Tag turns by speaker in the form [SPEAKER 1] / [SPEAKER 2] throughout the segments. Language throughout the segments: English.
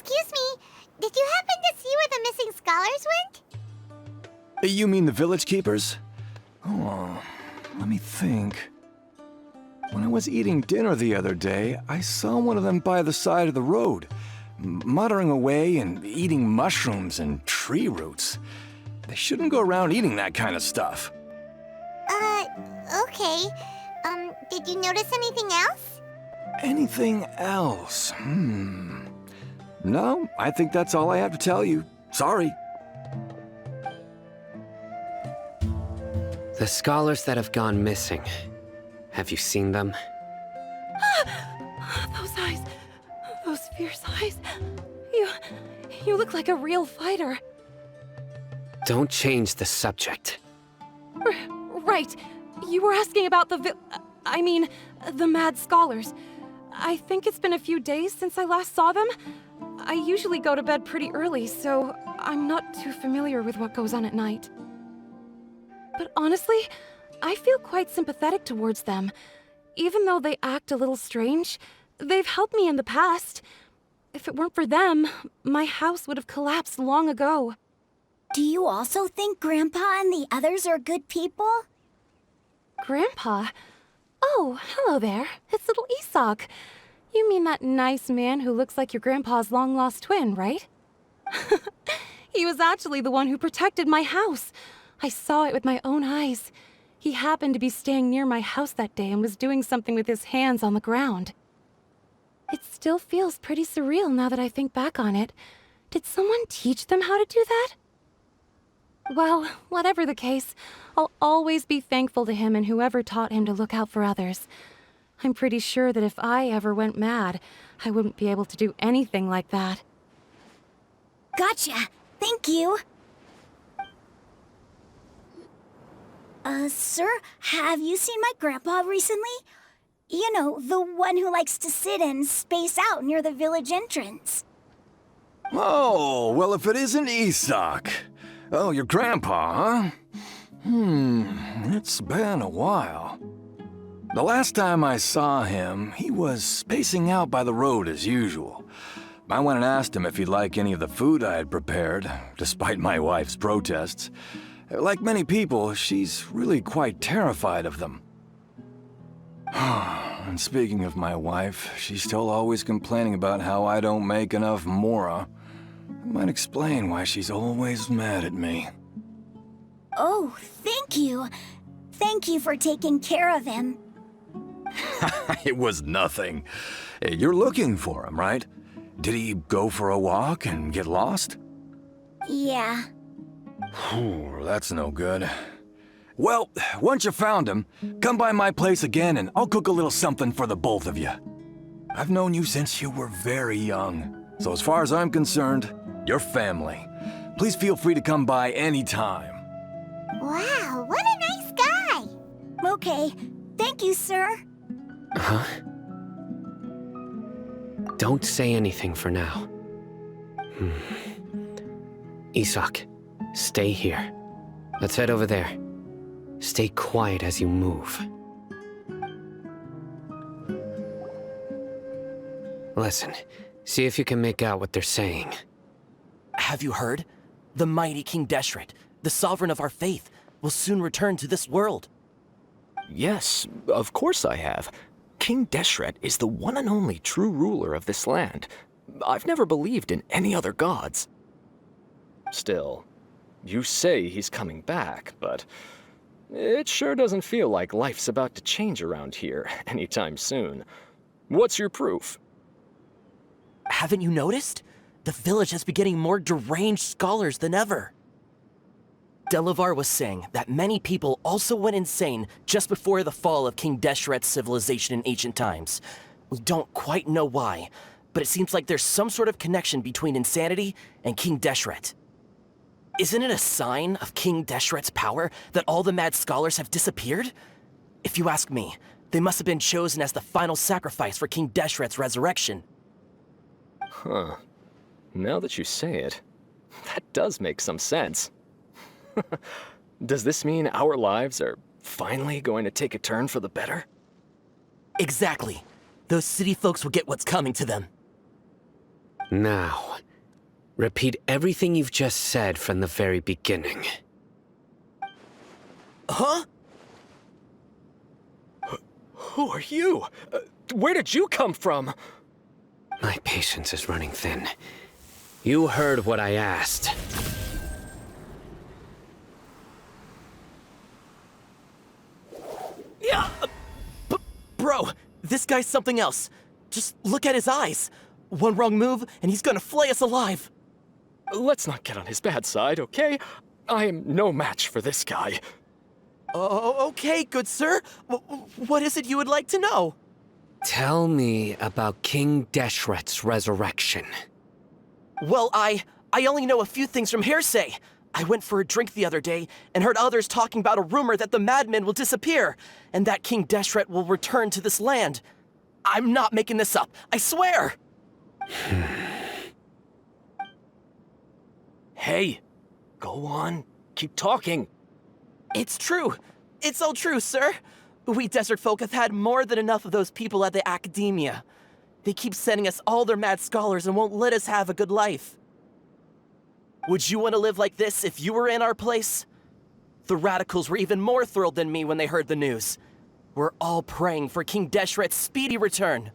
[SPEAKER 1] Excuse me, did you happen to see where the missing scholars went?
[SPEAKER 2] You mean the village keepers? Oh, let me think. When I was eating dinner the other day, I saw one of them by the side of the road, muttering away and eating mushrooms and tree roots. They shouldn't go around eating that kind of stuff.
[SPEAKER 1] Okay. Did you notice anything else?
[SPEAKER 2] Anything else? No, I think that's all I have to tell you. Sorry.
[SPEAKER 3] The scholars that have gone missing. Have you seen them?
[SPEAKER 4] Those eyes. Those fierce eyes. You look like a real fighter.
[SPEAKER 3] Don't change the subject.
[SPEAKER 4] Right. You were asking about the mad scholars. I think it's been a few days since I last saw them. I usually go to bed pretty early, so I'm not too familiar with what goes on at night. But honestly, I feel quite sympathetic towards them. Even though they act a little strange, they've helped me in the past. If it weren't for them, my house would have collapsed long ago.
[SPEAKER 1] Do you also think Grandpa and the others are good people?
[SPEAKER 4] Grandpa? Oh, hello there. It's little Isak. You mean that nice man who looks like your grandpa's long-lost twin, right? He was actually the one who protected my house. I saw it with my own eyes. He happened to be staying near my house that day and was doing something with his hands on the ground. It still feels pretty surreal now that I think back on it. Did someone teach them how to do that? Well, whatever the case, I'll always be thankful to him and whoever taught him to look out for others. I'm pretty sure that if I ever went mad, I wouldn't be able to do anything like that.
[SPEAKER 1] Gotcha. Thank you. Sir, have you seen my grandpa recently? You know, the one who likes to sit and space out near the village entrance.
[SPEAKER 2] Oh, well, if it isn't Isak. Oh, your grandpa, huh? It's been a while. The last time I saw him, he was spacing out by the road as usual. I went and asked him if he'd like any of the food I had prepared, despite my wife's protests. Like many people, she's really quite terrified of them. And speaking of my wife, she's still always complaining about how I don't make enough mora. That might explain why she's always mad at me.
[SPEAKER 1] Oh, thank you. Thank you for taking care of him.
[SPEAKER 2] It was nothing. You're looking for him, right? Did he go for a walk and get lost?
[SPEAKER 1] Yeah.
[SPEAKER 2] Whew, that's no good. Well, once you found him, come by my place again and I'll cook a little something for the both of you. I've known you since you were very young, so as far as I'm concerned, you're family. Please feel free to come by anytime.
[SPEAKER 1] Wow, what a nice guy. Okay, thank you, sir.
[SPEAKER 3] Huh? Don't say anything for now. Isak, stay here. Let's head over there. Stay quiet as you move. Listen, see if you can make out what they're saying.
[SPEAKER 5] Have you heard? The mighty King Deshret, the sovereign of our faith, will soon return to this world.
[SPEAKER 6] Yes, of course I have. King Deshret is the one and only true ruler of this land. I've never believed in any other gods. Still, you say he's coming back, but it sure doesn't feel like life's about to change around here anytime soon. What's your proof?
[SPEAKER 5] Haven't you noticed? The village has been getting more deranged scholars than ever. Delavar was saying that many people also went insane just before the fall of King Deshret's civilization in ancient times. We don't quite know why, but it seems like there's some sort of connection between insanity and King Deshret. Isn't it a sign of King Deshret's power that all the mad scholars have disappeared? If you ask me, they must have been chosen as the final sacrifice for King Deshret's resurrection.
[SPEAKER 6] Huh. Now that you say it, that does make some sense. Does this mean our lives are finally going to take a turn for the better?
[SPEAKER 5] Exactly. Those city folks will get what's coming to them.
[SPEAKER 3] Now, repeat everything you've just said from the very beginning.
[SPEAKER 5] Huh?
[SPEAKER 6] Who are you? Where did you come from?
[SPEAKER 3] My patience is running thin. You heard what I asked.
[SPEAKER 5] Yeah! Bro, this guy's something else. Just look at his eyes. One wrong move, and he's gonna flay us alive.
[SPEAKER 6] Let's not get on his bad side, okay? I am no match for this guy.
[SPEAKER 5] Oh, okay, good sir. What is it you would like to know?
[SPEAKER 3] Tell me about King Deshret's resurrection.
[SPEAKER 5] Well, I only know a few things from hearsay. I went for a drink the other day and heard others talking about a rumor that the madman will disappear and that King Deshret will return to this land. I'm not making this up, I swear!
[SPEAKER 6] Hey, go on. Keep talking.
[SPEAKER 5] It's true. It's all true, sir. We desert folk have had more than enough of those people at the academia. They keep sending us all their mad scholars and won't let us have a good life. Would you want to live like this if you were in our place? The radicals were even more thrilled than me when they heard the news. We're all praying for King Deshret's speedy return.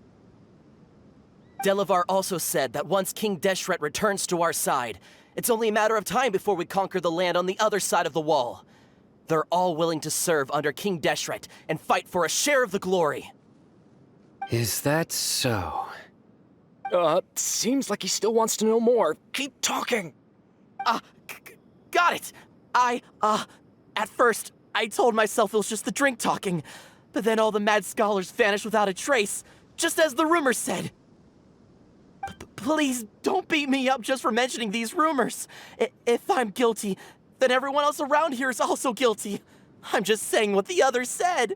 [SPEAKER 5] Delavar also said that once King Deshret returns to our side, it's only a matter of time before we conquer the land on the other side of the wall. They're all willing to serve under King Deshret and fight for a share of the glory.
[SPEAKER 3] Is that so?
[SPEAKER 6] Seems like he still wants to know more. Keep talking.
[SPEAKER 5] Got it! At first, I told myself it was just the drink talking, but then all the mad scholars vanished without a trace, just as the rumors said. Please don't beat me up just for mentioning these rumors. If I'm guilty, then everyone else around here is also guilty. I'm just saying what the others said.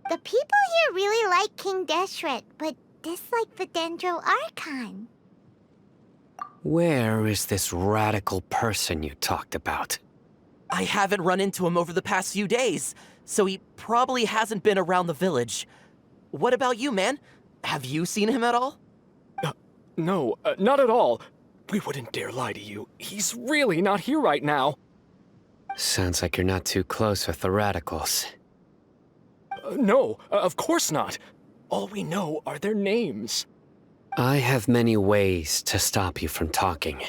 [SPEAKER 7] The people here really like King Deshret, but dislike the Dendro Archon.
[SPEAKER 3] Where is this radical person you talked about?
[SPEAKER 5] I haven't run into him over the past few days, so he probably hasn't been around the village. What about you, man? Have you seen him at all?
[SPEAKER 6] No, not at all. We wouldn't dare lie to you. He's really not here right now.
[SPEAKER 3] Sounds like you're not too close with the radicals.
[SPEAKER 6] No, of course not. All we know are their names.
[SPEAKER 3] I have many ways to stop you from talking.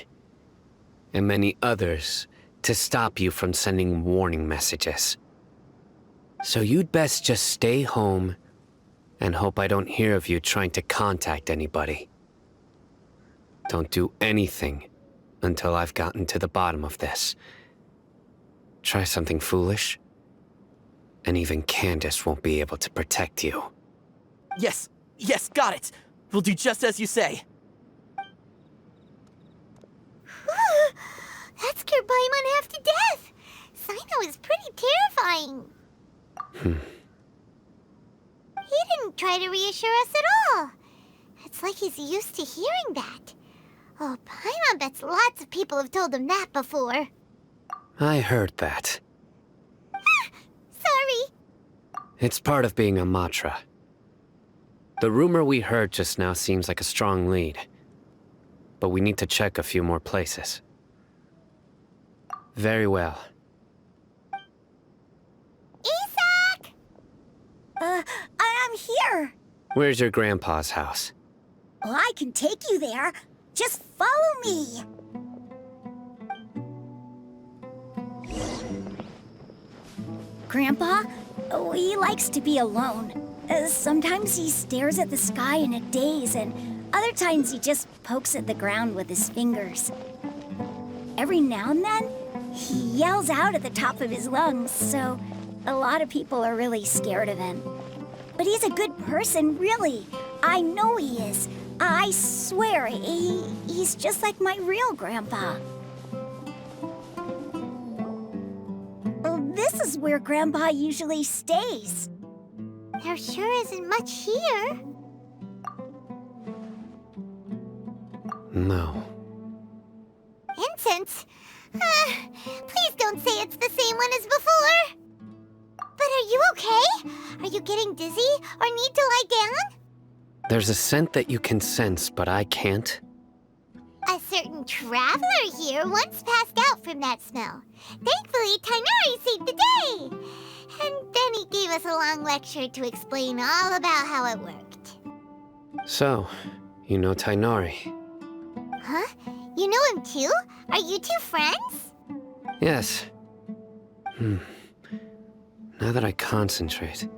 [SPEAKER 3] And many others to stop you from sending warning messages. So you'd best just stay home and hope I don't hear of you trying to contact anybody. Don't do anything until I've gotten to the bottom of this. Try something foolish, and even Candace won't be able to protect you.
[SPEAKER 5] Yes, got it. We'll do just as you say.
[SPEAKER 7] That scared Paimon half to death. Sino is pretty terrifying. He didn't try to reassure us at all. It's like he's used to hearing that. Oh, Paimon bets lots of people have told him that before.
[SPEAKER 3] I heard that.
[SPEAKER 7] Sorry.
[SPEAKER 3] It's part of being a Matra. The rumor we heard just now seems like a strong lead. But we need to check a few more places. Very well.
[SPEAKER 7] Isak!
[SPEAKER 1] I'm here.
[SPEAKER 3] Where's your grandpa's house?
[SPEAKER 1] Well, I can take you there. Just follow me. Grandpa, he likes to be alone. Sometimes he stares at the sky in a daze, and other times he just pokes at the ground with his fingers. Every now and then, he yells out at the top of his lungs, so a lot of people are really scared of him. But he's a good person, really. I know he is. I swear, he's just like my real grandpa. Well, this is where Grandpa usually stays.
[SPEAKER 7] There sure isn't much here.
[SPEAKER 3] No.
[SPEAKER 7] Incense? Please don't say it's the same one as before. But are you okay? Are you getting dizzy or need to lie down?
[SPEAKER 3] There's a scent that you can sense, but I can't.
[SPEAKER 7] A certain traveler here once passed out from that smell. Thankfully, Tighnari saved the day. And then he gave us a long lecture to explain all about how it worked.
[SPEAKER 3] So, you know Tighnari?
[SPEAKER 7] Huh? You know him too? Are you two friends?
[SPEAKER 3] Yes. Now that I concentrate,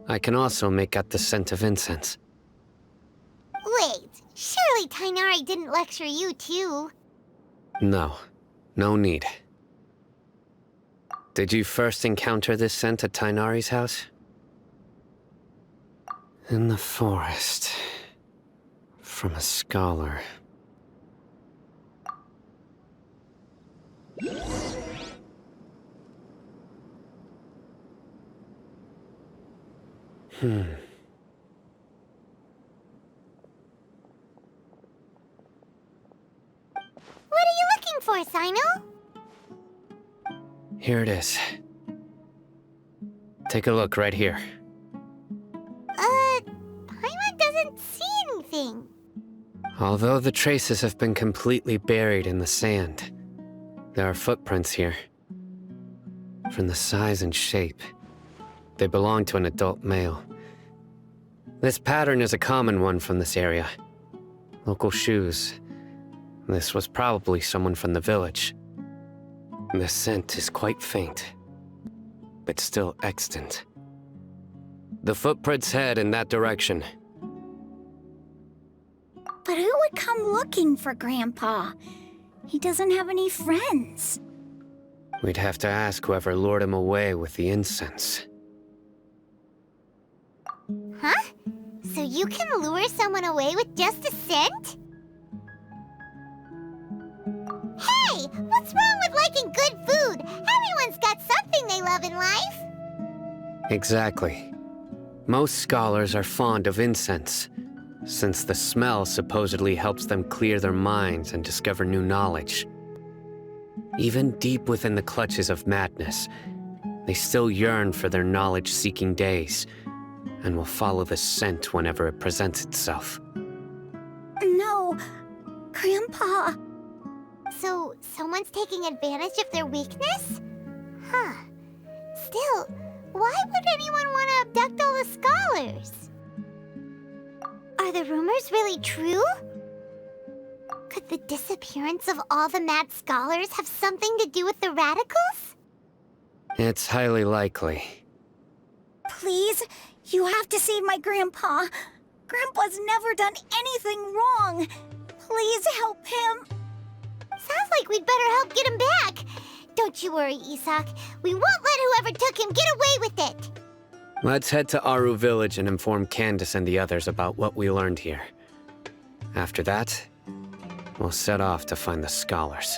[SPEAKER 3] I can also make out the scent of incense.
[SPEAKER 7] Wait, surely Tighnari didn't lecture you too.
[SPEAKER 3] No, no need. Did you first encounter this scent at Tighnari's house? In the forest. From a scholar.
[SPEAKER 7] What are you looking for, Sino?
[SPEAKER 3] Here it is. Take a look right here.
[SPEAKER 7] Paimon doesn't see anything.
[SPEAKER 3] Although the traces have been completely buried in the sand, there are footprints here. From the size and shape, they belong to an adult male. This pattern is a common one from this area. Local shoes. This was probably someone from the village. The scent is quite faint, but still extant. The footprints head in that direction.
[SPEAKER 1] But who would come looking for Grandpa? He doesn't have any friends.
[SPEAKER 3] We'd have to ask whoever lured him away with the incense.
[SPEAKER 7] Huh? So you can lure someone away with just a scent? Hey, what's wrong with liking good food? Everyone's got something they love in life.
[SPEAKER 3] Exactly. Most scholars are fond of incense, since the smell supposedly helps them clear their minds and discover new knowledge. Even deep within the clutches of madness, they still yearn for their knowledge-seeking days, and will follow the scent whenever it presents itself.
[SPEAKER 1] No, Grandpa.
[SPEAKER 7] So, someone's taking advantage of their weakness? Huh. Still, why would anyone want to abduct all the scholars? Are the rumors really true? Could the disappearance of all the mad scholars have something to do with the radicals?
[SPEAKER 3] It's highly likely.
[SPEAKER 1] Please, you have to save my Grandpa. Grandpa's never done anything wrong. Please help him.
[SPEAKER 7] Sounds like we'd better help get him back. Don't you worry, Isak. We won't let whoever took him get away with it.
[SPEAKER 3] Let's head to Aru Village and inform Candace and the others about what we learned here. After that, we'll set off to find the scholars.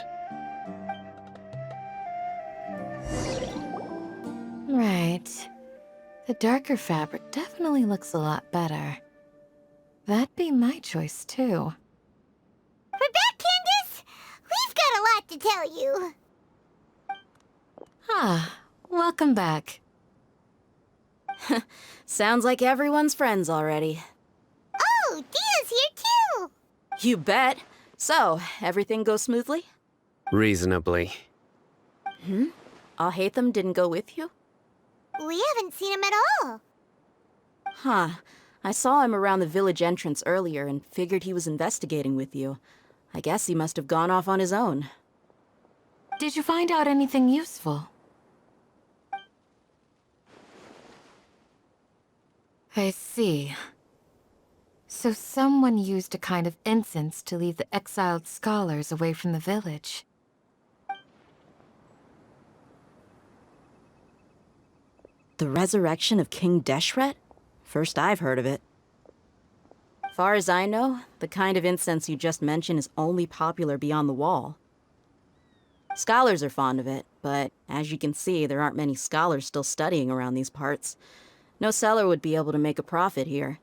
[SPEAKER 4] Right. The darker fabric definitely looks a lot better. That'd be my choice, too.
[SPEAKER 7] We're back, Candace! We've got a lot to tell you.
[SPEAKER 4] Ah, welcome back.
[SPEAKER 8] Sounds like everyone's friends already.
[SPEAKER 7] Oh, Dia's here too!
[SPEAKER 8] You bet. So, everything goes smoothly?
[SPEAKER 3] Reasonably.
[SPEAKER 8] Alhaitham didn't go with you?
[SPEAKER 7] We haven't seen him at all.
[SPEAKER 8] Huh. I saw him around the village entrance earlier and figured he was investigating with you. I guess he must have gone off on his own.
[SPEAKER 4] Did you find out anything useful? I see. So someone used a kind of incense to lead the exiled scholars away from the village.
[SPEAKER 8] The resurrection of King Deshret? First I've heard of it. Far as I know, the kind of incense you just mentioned is only popular beyond the wall. Scholars are fond of it, but as you can see, there aren't many scholars still studying around these parts. No seller would be able to make a profit here.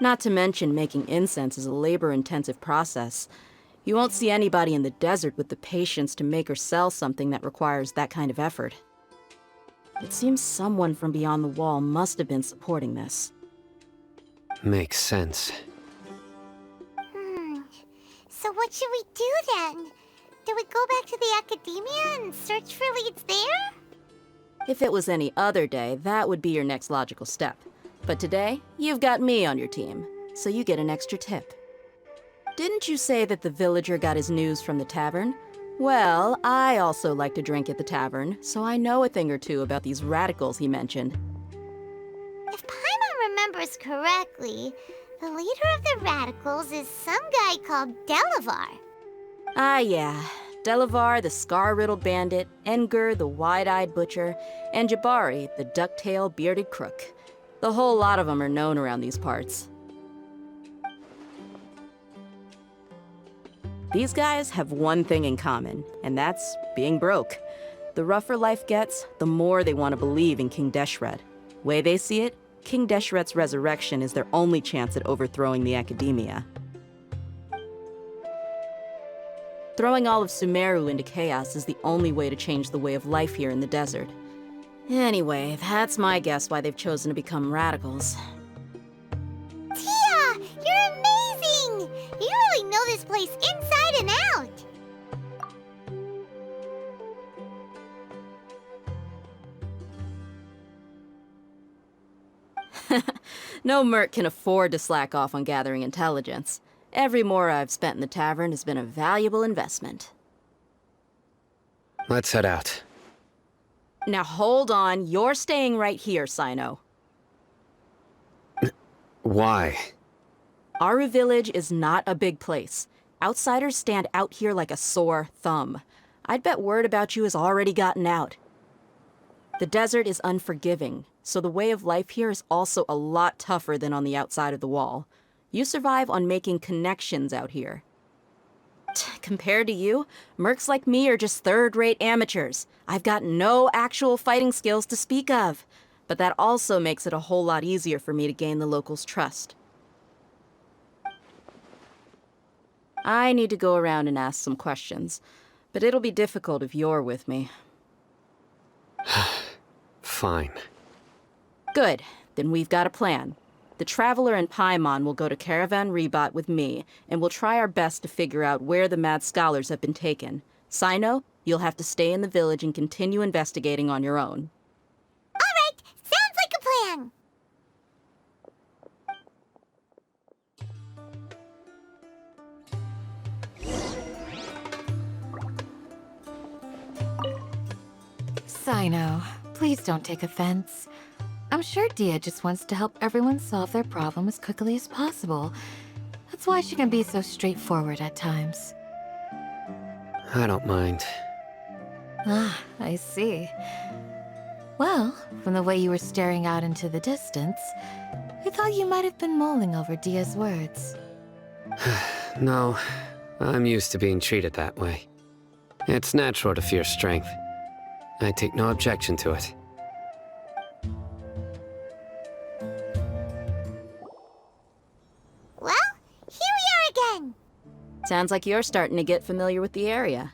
[SPEAKER 8] Not to mention making incense is a labor-intensive process. You won't see anybody in the desert with the patience to make or sell something that requires that kind of effort. It seems someone from beyond the wall must have been supporting this.
[SPEAKER 3] Makes sense.
[SPEAKER 7] So what should we do then? Do we go back to the academia and search for leads there?
[SPEAKER 8] If it was any other day, that would be your next logical step. But today, you've got me on your team, so you get an extra tip. Didn't you say that the villager got his news from the tavern? Well, I also like to drink at the tavern, so I know a thing or two about these radicals he mentioned.
[SPEAKER 7] If Paimon remembers correctly, the leader of the radicals is some guy called Delavar.
[SPEAKER 8] Ah, yeah. Delavar, the scar-riddled bandit, Engur, the wide-eyed butcher, and Jabari, the duck-tailed bearded crook. The whole lot of them are known around these parts. These guys have one thing in common, and that's being broke. The rougher life gets, the more they want to believe in King Deshret. Way they see it, King Deshret's resurrection is their only chance at overthrowing the academia. Throwing all of Sumeru into chaos is the only way to change the way of life here in the desert. Anyway, that's my guess why they've chosen to become radicals.
[SPEAKER 7] Tia! You're amazing! You really know this place inside and out!
[SPEAKER 8] No merc can afford to slack off on gathering intelligence. Every more I've spent in the tavern has been a valuable investment.
[SPEAKER 3] Let's head out.
[SPEAKER 8] Now hold on, you're staying right here, Sino.
[SPEAKER 3] Why?
[SPEAKER 8] Aru Village is not a big place. Outsiders stand out here like a sore thumb. I'd bet word about you has already gotten out. The desert is unforgiving, so the way of life here is also a lot tougher than on the outside of the wall. You survive on making connections out here. Compared to you, mercs like me are just third-rate amateurs. I've got no actual fighting skills to speak of. But that also makes it a whole lot easier for me to gain the locals' trust. I need to go around and ask some questions, but it'll be difficult if you're with me.
[SPEAKER 3] Fine.
[SPEAKER 8] Good, then we've got a plan. The Traveler and Paimon will go to Caravan Rebot with me, and we'll try our best to figure out where the mad scholars have been taken. Sino, you'll have to stay in the village and continue investigating on your own.
[SPEAKER 7] All right, sounds like a plan.
[SPEAKER 4] Sino, please don't take offense. I'm sure Dia just wants to help everyone solve their problem as quickly as possible. That's why she can be so straightforward at times.
[SPEAKER 3] I don't mind.
[SPEAKER 4] Ah, I see. Well, from the way you were staring out into the distance, I thought you might have been mulling over Dia's words.
[SPEAKER 3] No, I'm used to being treated that way. It's natural to fear strength. I take no objection to it.
[SPEAKER 7] Well, here we are again.
[SPEAKER 8] Sounds like you're starting to get familiar with the area.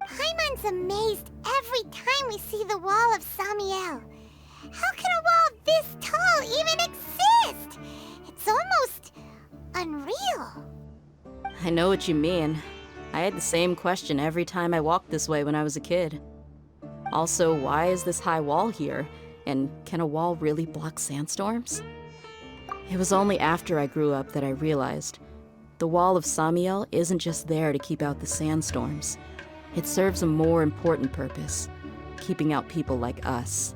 [SPEAKER 7] Paimon's amazed every time we see the wall of Samiel. How can a wall this tall even exist? It's almost unreal.
[SPEAKER 8] I know what you mean. I had the same question every time I walked this way when I was a kid. Also, why is this high wall here? And can a wall really block sandstorms? It was only after I grew up that I realized the wall of Samiel isn't just there to keep out the sandstorms. It serves a more important purpose, keeping out people like us.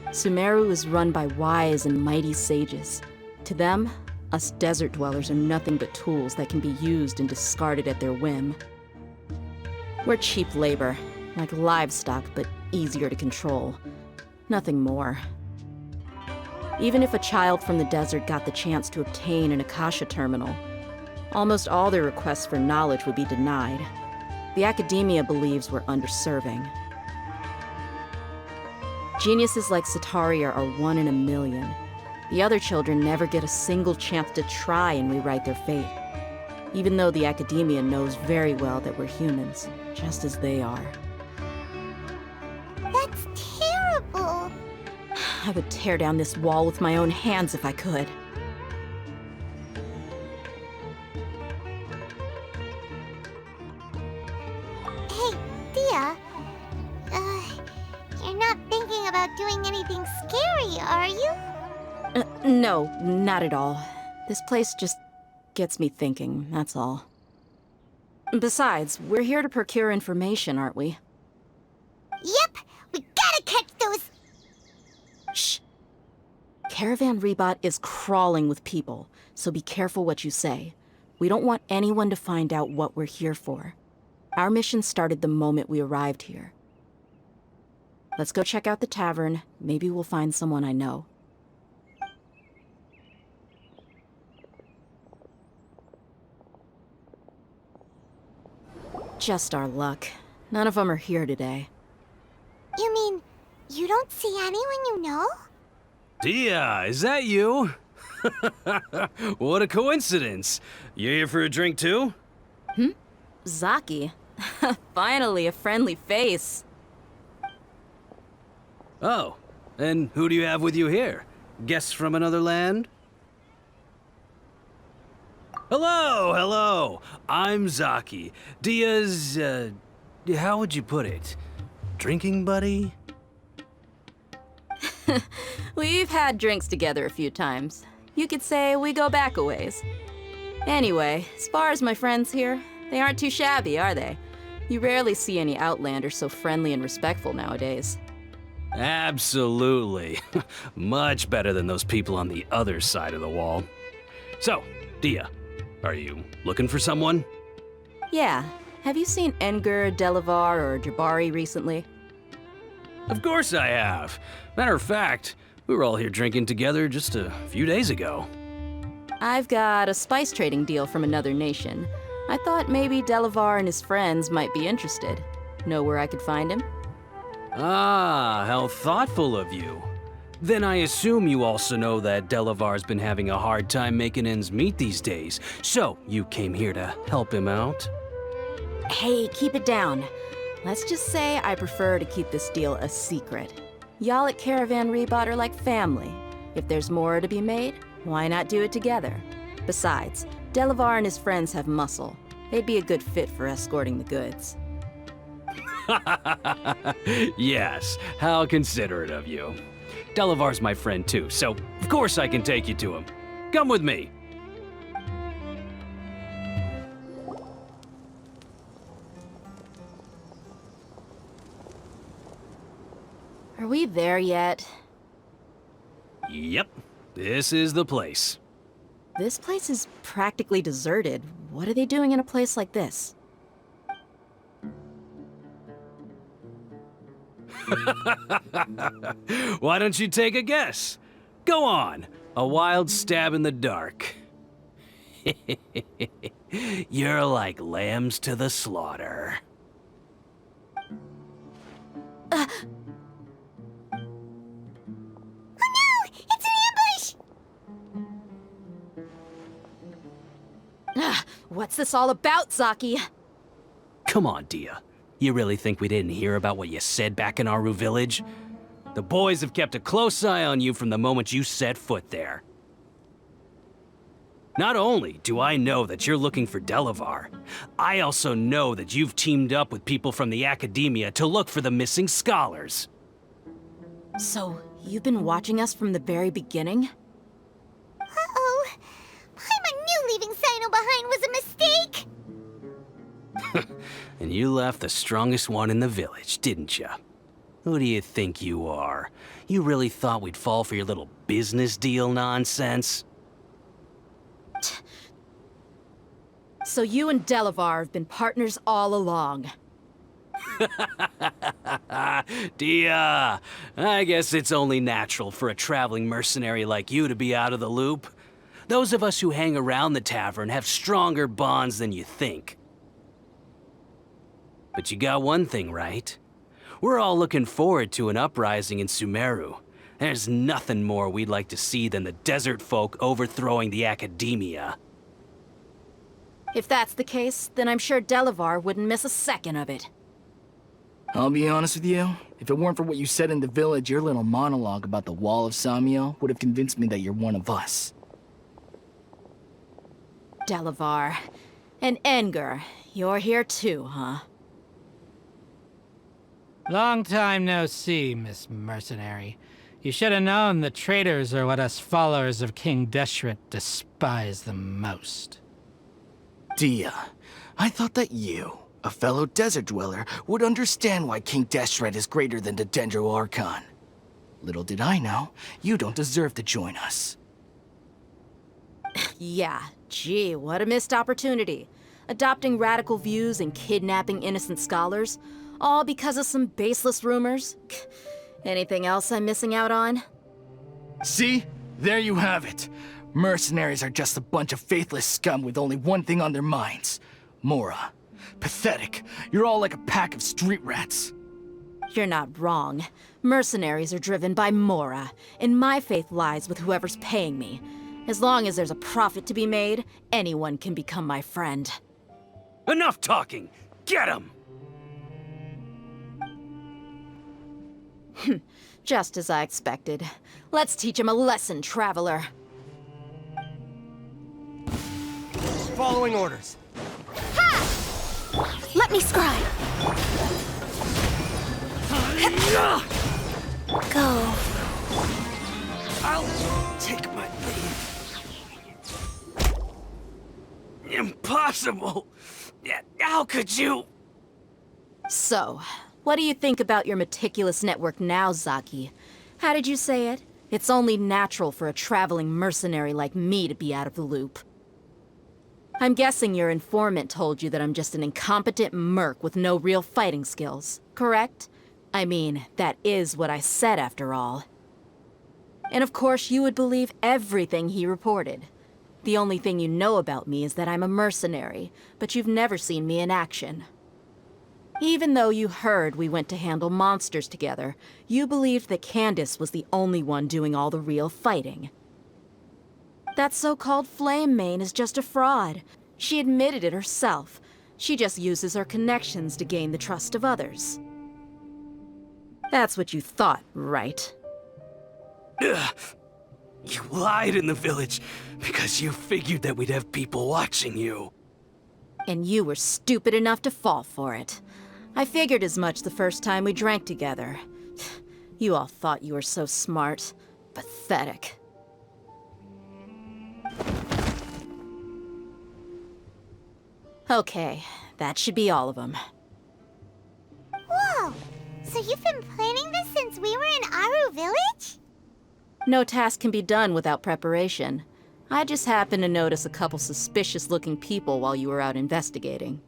[SPEAKER 8] Sumeru is run by wise and mighty sages. To them, us desert dwellers are nothing but tools that can be used and discarded at their whim. We're cheap labor, like livestock, but easier to control. Nothing more. Even if a child from the desert got the chance to obtain an Akasha terminal, almost all their requests for knowledge would be denied. The academia believes we're underserving. Geniuses like Sataria are one in a million. The other children never get a single chance to try and rewrite their fate, even though the academia knows very well that we're humans, just as they are.
[SPEAKER 7] That's terrible.
[SPEAKER 8] I would tear down this wall with my own hands if I could. No, not at all. This place just gets me thinking, that's all. Besides, we're here to procure information, aren't we?
[SPEAKER 7] Yep, we gotta catch those...
[SPEAKER 8] Shh. Caravan Rebot is crawling with people, so be careful what you say. We don't want anyone to find out what we're here for. Our mission started the moment we arrived here. Let's go check out the tavern. Maybe we'll find someone I know. Just our luck. None of them are here today.
[SPEAKER 7] You mean, you don't see anyone you know?
[SPEAKER 9] Dia, is that you? What a coincidence. You here for a drink too?
[SPEAKER 8] Zaki. Finally, a friendly face.
[SPEAKER 9] Oh, and who do you have with you here? Guests from another land? Hello. I'm Zaki. Dia's, how would you put it? Drinking buddy?
[SPEAKER 8] We've had drinks together a few times. You could say we go back a ways. Anyway, as far as my friends here, they aren't too shabby, are they? You rarely see any Outlanders so friendly and respectful nowadays.
[SPEAKER 9] Absolutely. Much better than those people on the other side of the wall. So, Dia, are you looking for someone?
[SPEAKER 8] Yeah. Have you seen Engur, Delavar, or Jabari recently?
[SPEAKER 9] Of course I have. Matter of fact, we were all here drinking together just a few days ago.
[SPEAKER 8] I've got a spice trading deal from another nation. I thought maybe Delavar and his friends might be interested. Know where I could find him?
[SPEAKER 9] Ah, how thoughtful of you. Then I assume you also know that Delavar's been having a hard time making ends meet these days, so you came here to help him out?
[SPEAKER 8] Hey, keep it down. Let's just say I prefer to keep this deal a secret. Y'all at Caravan Rebot are like family. If there's more to be made, why not do it together? Besides, Delavar and his friends have muscle. They'd be a good fit for escorting the goods.
[SPEAKER 9] Yes, how considerate of you. Delavar's my friend too, so of course I can take you to him. Come with me.
[SPEAKER 8] Are we there yet?
[SPEAKER 9] Yep, this is the place.
[SPEAKER 8] This place is practically deserted. What are they doing in a place like this?
[SPEAKER 9] Why don't you take a guess? Go on, a wild stab in the dark. You're like lambs to the slaughter.
[SPEAKER 8] What's this all about, Zaki?
[SPEAKER 9] Come on, Dia. You really think we didn't hear about what you said back in Aru village? The boys have kept a close eye on you from the moment you set foot there. Not only do I know that you're looking for Delavar, I also know that you've teamed up with people from the academia to look for the missing scholars.
[SPEAKER 8] So, you've been watching us from the very beginning?
[SPEAKER 7] Uh-oh. Paimon knew leaving Sino behind was a mistake!
[SPEAKER 9] And you left the strongest one in the village, didn't you? Who do you think you are? You really thought we'd fall for your little business deal nonsense?
[SPEAKER 8] So you and Delavar have been partners all along.
[SPEAKER 9] Dia, I guess it's only natural for a traveling mercenary like you to be out of the loop. Those of us who hang around the tavern have stronger bonds than you think. But you got one thing right. We're all looking forward to an uprising in Sumeru. There's nothing more we'd like to see than the desert folk overthrowing the academia.
[SPEAKER 8] If that's the case, then I'm sure Delavar wouldn't miss a second of it.
[SPEAKER 10] I'll be honest with you. If it weren't for what you said in the village, your little monologue about the Wall of Samiel would have convinced me that you're one of us.
[SPEAKER 8] Delavar. And Engur. You're here too, huh?
[SPEAKER 11] Long time no see, Miss Mercenary. You should have known the traitors are what us followers of King Deshret despise the most.
[SPEAKER 10] Dia, I thought that you, a fellow desert dweller, would understand why King Deshret is greater than the Dendro Archon. Little did I know, you don't deserve to join us.
[SPEAKER 8] Yeah, gee, what a missed opportunity. Adopting radical views and kidnapping innocent scholars, all because of some baseless rumors. Anything else I'm missing out on?
[SPEAKER 10] See? There you have it. Mercenaries are just a bunch of faithless scum with only one thing on their minds. Mora. Pathetic. You're all like a pack of street rats.
[SPEAKER 8] You're not wrong. Mercenaries are driven by Mora, and my faith lies with whoever's paying me. As long as there's a profit to be made, anyone can become my friend.
[SPEAKER 9] Enough talking! Get him!
[SPEAKER 8] Just as I expected. Let's teach him a lesson, traveler.
[SPEAKER 5] Following orders.
[SPEAKER 1] Let me scribe. Go.
[SPEAKER 9] I'll take my leave. Impossible! How could you?
[SPEAKER 8] So, what do you think about your meticulous network now, Zaki? How did you say it? It's only natural for a traveling mercenary like me to be out of the loop. I'm guessing your informant told you that I'm just an incompetent merc with no real fighting skills, correct? I mean, that is what I said after all. And of course you would believe everything he reported. The only thing you know about me is that I'm a mercenary, but you've never seen me in action. Even though you heard we went to handle monsters together, you believed that Candace was the only one doing all the real fighting. That so-called Flame Mane is just a fraud. She admitted it herself. She just uses her connections to gain the trust of others. That's what you thought, right?
[SPEAKER 9] Ugh. You lied in the village because you figured that we'd have people watching you.
[SPEAKER 8] And you were stupid enough to fall for it. I figured as much the first time we drank together. You all thought you were so smart. Pathetic. Okay, that should be all of them.
[SPEAKER 7] Whoa! So you've been planning this since we were in Aru Village?
[SPEAKER 8] No task can be done without preparation. I just happened to notice a couple suspicious-looking people while you were out investigating.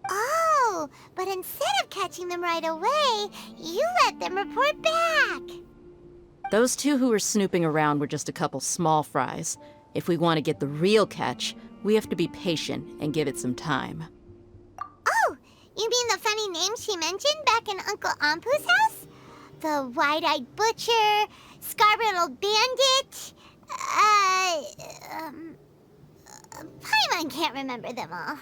[SPEAKER 7] Oh, but instead of catching them right away, you let them report back.
[SPEAKER 8] Those two who were snooping around were just a couple small fries. If we want to get the real catch, we have to be patient and give it some time.
[SPEAKER 7] Oh, you mean the funny name she mentioned back in Uncle Ampu's house? The wide-eyed butcher, scar-riddled bandit, Paimon can't remember them all.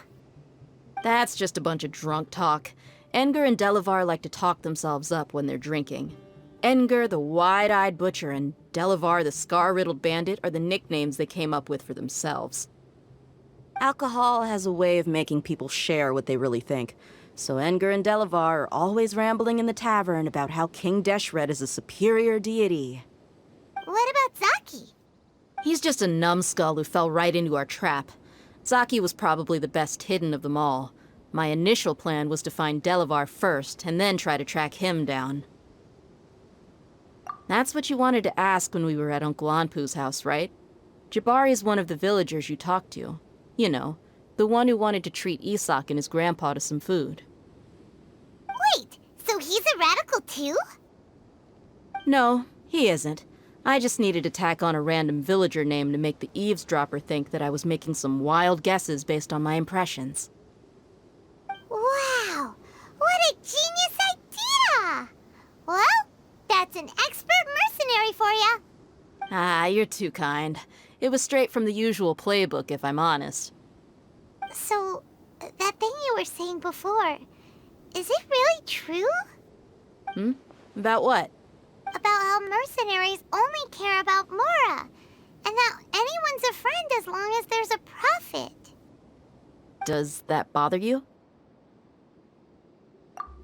[SPEAKER 8] That's just a bunch of drunk talk. Edgar and Delavar like to talk themselves up when they're drinking. Edgar, the wide-eyed butcher, and Delavar, the scar-riddled bandit, are the nicknames they came up with for themselves. Alcohol has a way of making people share what they really think, so Edgar and Delavar are always rambling in the tavern about how King Deshret is a superior deity.
[SPEAKER 7] What about Zaki?
[SPEAKER 8] He's just a numbskull who fell right into our trap. Zaki was probably the best hidden of them all. My initial plan was to find Delavar first, and then try to track him down. That's what you wanted to ask when we were at Uncle Anpu's house, right? Jabari's one of the villagers you talked to. You know, the one who wanted to treat Isak and his grandpa to some food.
[SPEAKER 7] Wait, so he's a radical too?
[SPEAKER 8] No, he isn't. I just needed to tack on a random villager name to make the eavesdropper think that I was making some wild guesses based on my impressions.
[SPEAKER 7] Wow, what a genius idea! Well, that's an expert mercenary for you.
[SPEAKER 8] Ah, you're too kind. It was straight from the usual playbook, if I'm honest.
[SPEAKER 7] So, that thing you were saying before, is it really true?
[SPEAKER 8] About what?
[SPEAKER 7] About how mercenaries only care about Mora, and that anyone's a friend as long as there's a profit.
[SPEAKER 8] Does that bother you?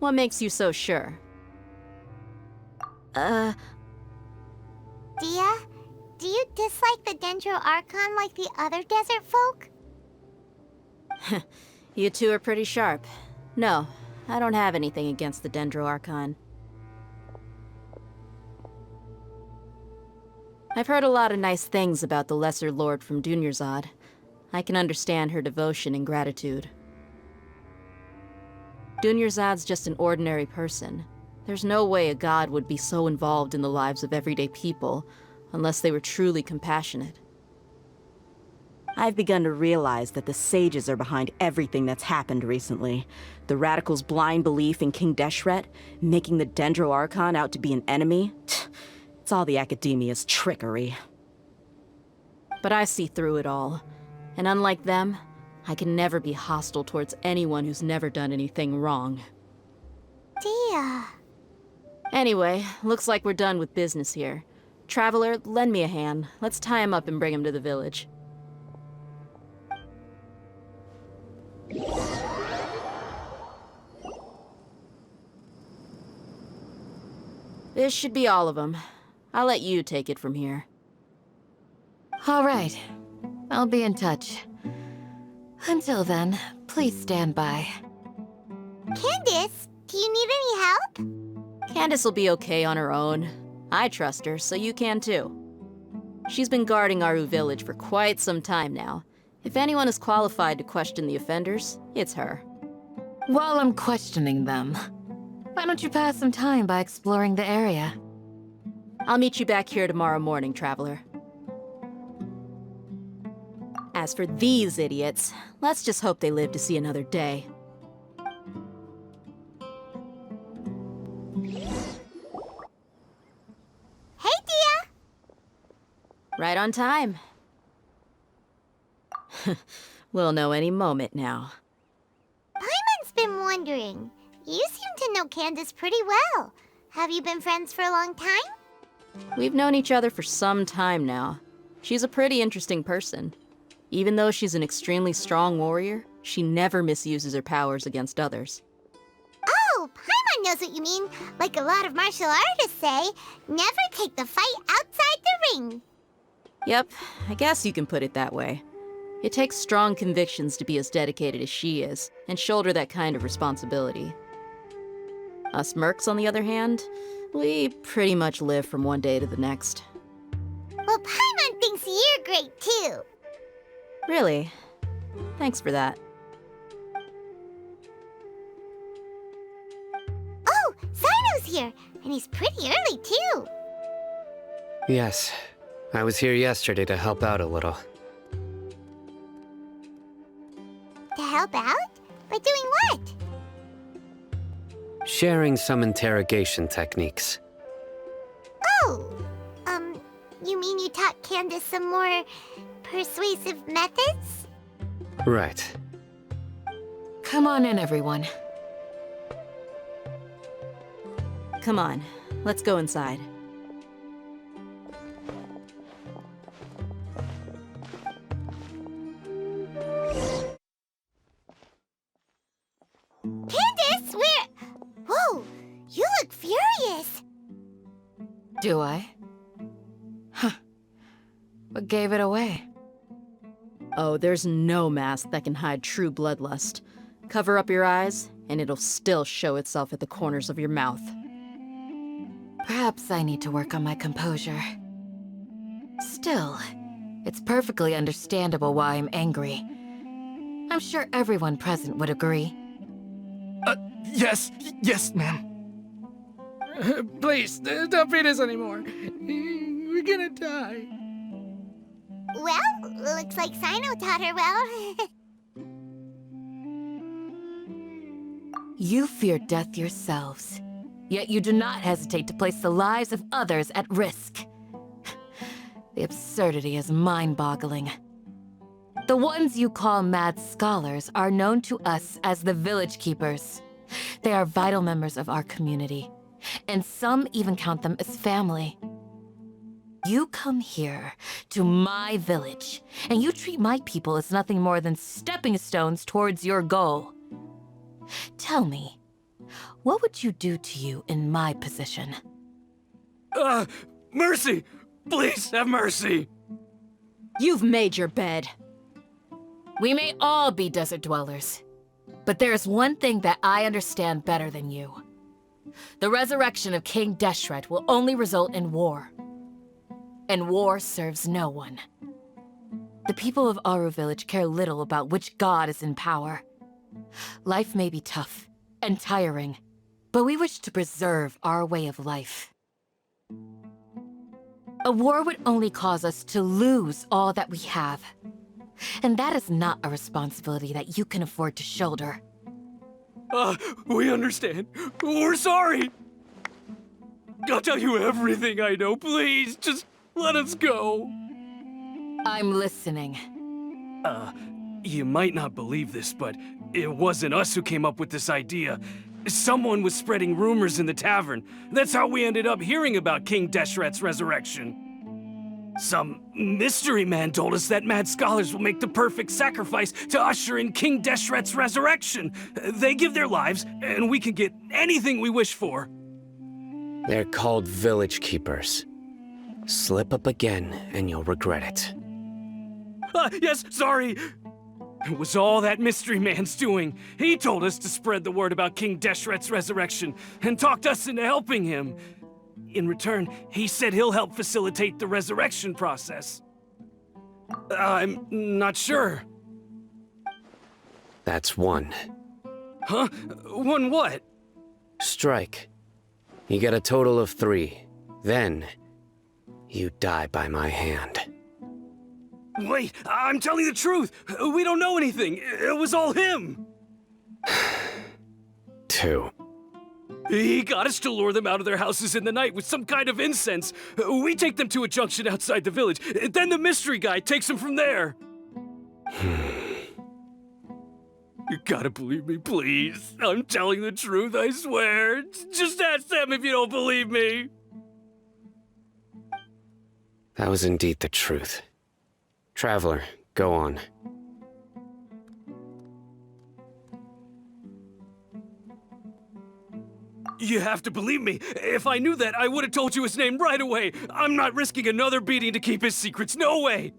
[SPEAKER 8] What makes you so sure?
[SPEAKER 7] do you dislike the Dendro Archon like the other desert folk?
[SPEAKER 8] You two are pretty sharp. No, I don't have anything against the Dendro Archon. I've heard a lot of nice things about the Lesser Lord from Dunyarzad. I can understand her devotion and gratitude. Dunyarzad's just an ordinary person. There's no way a god would be so involved in the lives of everyday people unless they were truly compassionate. I've begun to realize that the sages are behind everything that's happened recently. The radicals' blind belief in King Deshret, making the Dendro Archon out to be an enemy. It's all the academia's trickery. But I see through it all. And unlike them, I can never be hostile towards anyone who's never done anything wrong.
[SPEAKER 7] Dia.
[SPEAKER 8] Anyway, looks like we're done with business here. Traveler, lend me a hand. Let's tie him up and bring him to the village. This should be all of them. I'll let you take it from here.
[SPEAKER 4] All right. I'll be in touch. Until then, please stand by.
[SPEAKER 7] Candace, do you need any help?
[SPEAKER 8] Candace will be okay on her own. I trust her, so you can too. She's been guarding Aru village for quite some time now. If anyone is qualified to question the offenders, it's her.
[SPEAKER 4] While I'm questioning them, why don't you pass some time by exploring the area?
[SPEAKER 8] I'll meet you back here tomorrow morning, Traveler. As for these idiots, let's just hope they live to see another day.
[SPEAKER 7] Hey, Dia!
[SPEAKER 8] Right on time. We'll know any moment now.
[SPEAKER 7] Paimon's been wondering. You seem to know Candace pretty well. Have you been friends for a long time?
[SPEAKER 8] We've known each other for some time now. She's a pretty interesting person. Even though she's an extremely strong warrior, she never misuses her powers against others.
[SPEAKER 7] Oh, Paimon knows what you mean. Like a lot of martial artists say, never take the fight outside the ring.
[SPEAKER 8] Yep, I guess you can put it that way. It takes strong convictions to be as dedicated as she is, and shoulder that kind of responsibility. Us mercs, on the other hand, we pretty much live from one day to the next.
[SPEAKER 7] Well, Paimon thinks you're great too.
[SPEAKER 8] Really? Thanks for that.
[SPEAKER 7] Oh, Sino's here, and he's pretty early too.
[SPEAKER 3] Yes, I was here yesterday to help out a little.
[SPEAKER 7] To help out? By doing what?
[SPEAKER 3] Sharing some interrogation techniques.
[SPEAKER 7] Oh, you mean you taught Candace some more persuasive methods?
[SPEAKER 3] Right.
[SPEAKER 4] Come on in, everyone.
[SPEAKER 8] Come on, let's go inside.
[SPEAKER 7] Candace, where? Whoa, you look furious.
[SPEAKER 4] Do I? Huh. What gave it away?
[SPEAKER 8] Oh, there's no mask that can hide true bloodlust. Cover up your eyes, and it'll still show itself at the corners of your mouth.
[SPEAKER 4] Perhaps I need to work on my composure. Still, it's perfectly understandable why I'm angry. I'm sure everyone present would agree.
[SPEAKER 10] Yes, ma'am.
[SPEAKER 9] Please, don't beat us anymore. We're gonna die.
[SPEAKER 7] Well, looks like Sino taught her well.
[SPEAKER 4] You fear death yourselves, yet you do not hesitate to place the lives of others at risk. The absurdity is mind-boggling. The ones you call mad scholars are known to us as the Village Keepers. They are vital members of our community, and some even count them as family. You come here, to my village, and you treat my people as nothing more than stepping stones towards your goal. Tell me, what would you do to you in my position?
[SPEAKER 9] Mercy! Please, have mercy!
[SPEAKER 8] You've made your bed.
[SPEAKER 12] We may all be desert dwellers, but there's one thing that I understand better than you. The resurrection of King Deshret will only result in war. And war serves no one. The people of Aru Village care little about which god is in power. Life may be tough and tiring, but we wish to preserve our way of life. A war would only cause us to lose all that we have. And that is not a responsibility that you can afford to shoulder.
[SPEAKER 9] We understand. We're sorry. I'll tell you everything I know. Please, just let us go.
[SPEAKER 12] I'm listening.
[SPEAKER 9] You might not believe this, but it wasn't us who came up with this idea. Someone was spreading rumors in the tavern. That's how we ended up hearing about King Deshret's resurrection. Some mystery man told us that mad scholars will make the perfect sacrifice to usher in King Deshret's resurrection. They give their lives, and we can get anything we wish for.
[SPEAKER 3] They're called village keepers. Slip up again, and you'll regret it.
[SPEAKER 9] Yes, sorry. It was all that mystery man's doing. He told us to spread the word about King Deshret's resurrection, and talked us into helping him. In return, he said he'll help facilitate the resurrection process. I'm not sure.
[SPEAKER 3] That's one.
[SPEAKER 9] Huh? One what?
[SPEAKER 3] Strike. You get a total of 3. Then, you die by my hand.
[SPEAKER 9] Wait, I'm telling the truth. We don't know anything. It was all him.
[SPEAKER 3] 2.
[SPEAKER 9] He got us to lure them out of their houses in the night with some kind of incense. We take them to a junction outside the village. Then the mystery guy takes them from there. You gotta believe me, please. I'm telling the truth, I swear. Just ask them if you don't believe me.
[SPEAKER 3] That was indeed the truth. Traveler, go on.
[SPEAKER 9] You have to believe me. If I knew that, I would have told you his name right away. I'm not risking another beating to keep his secrets. No way.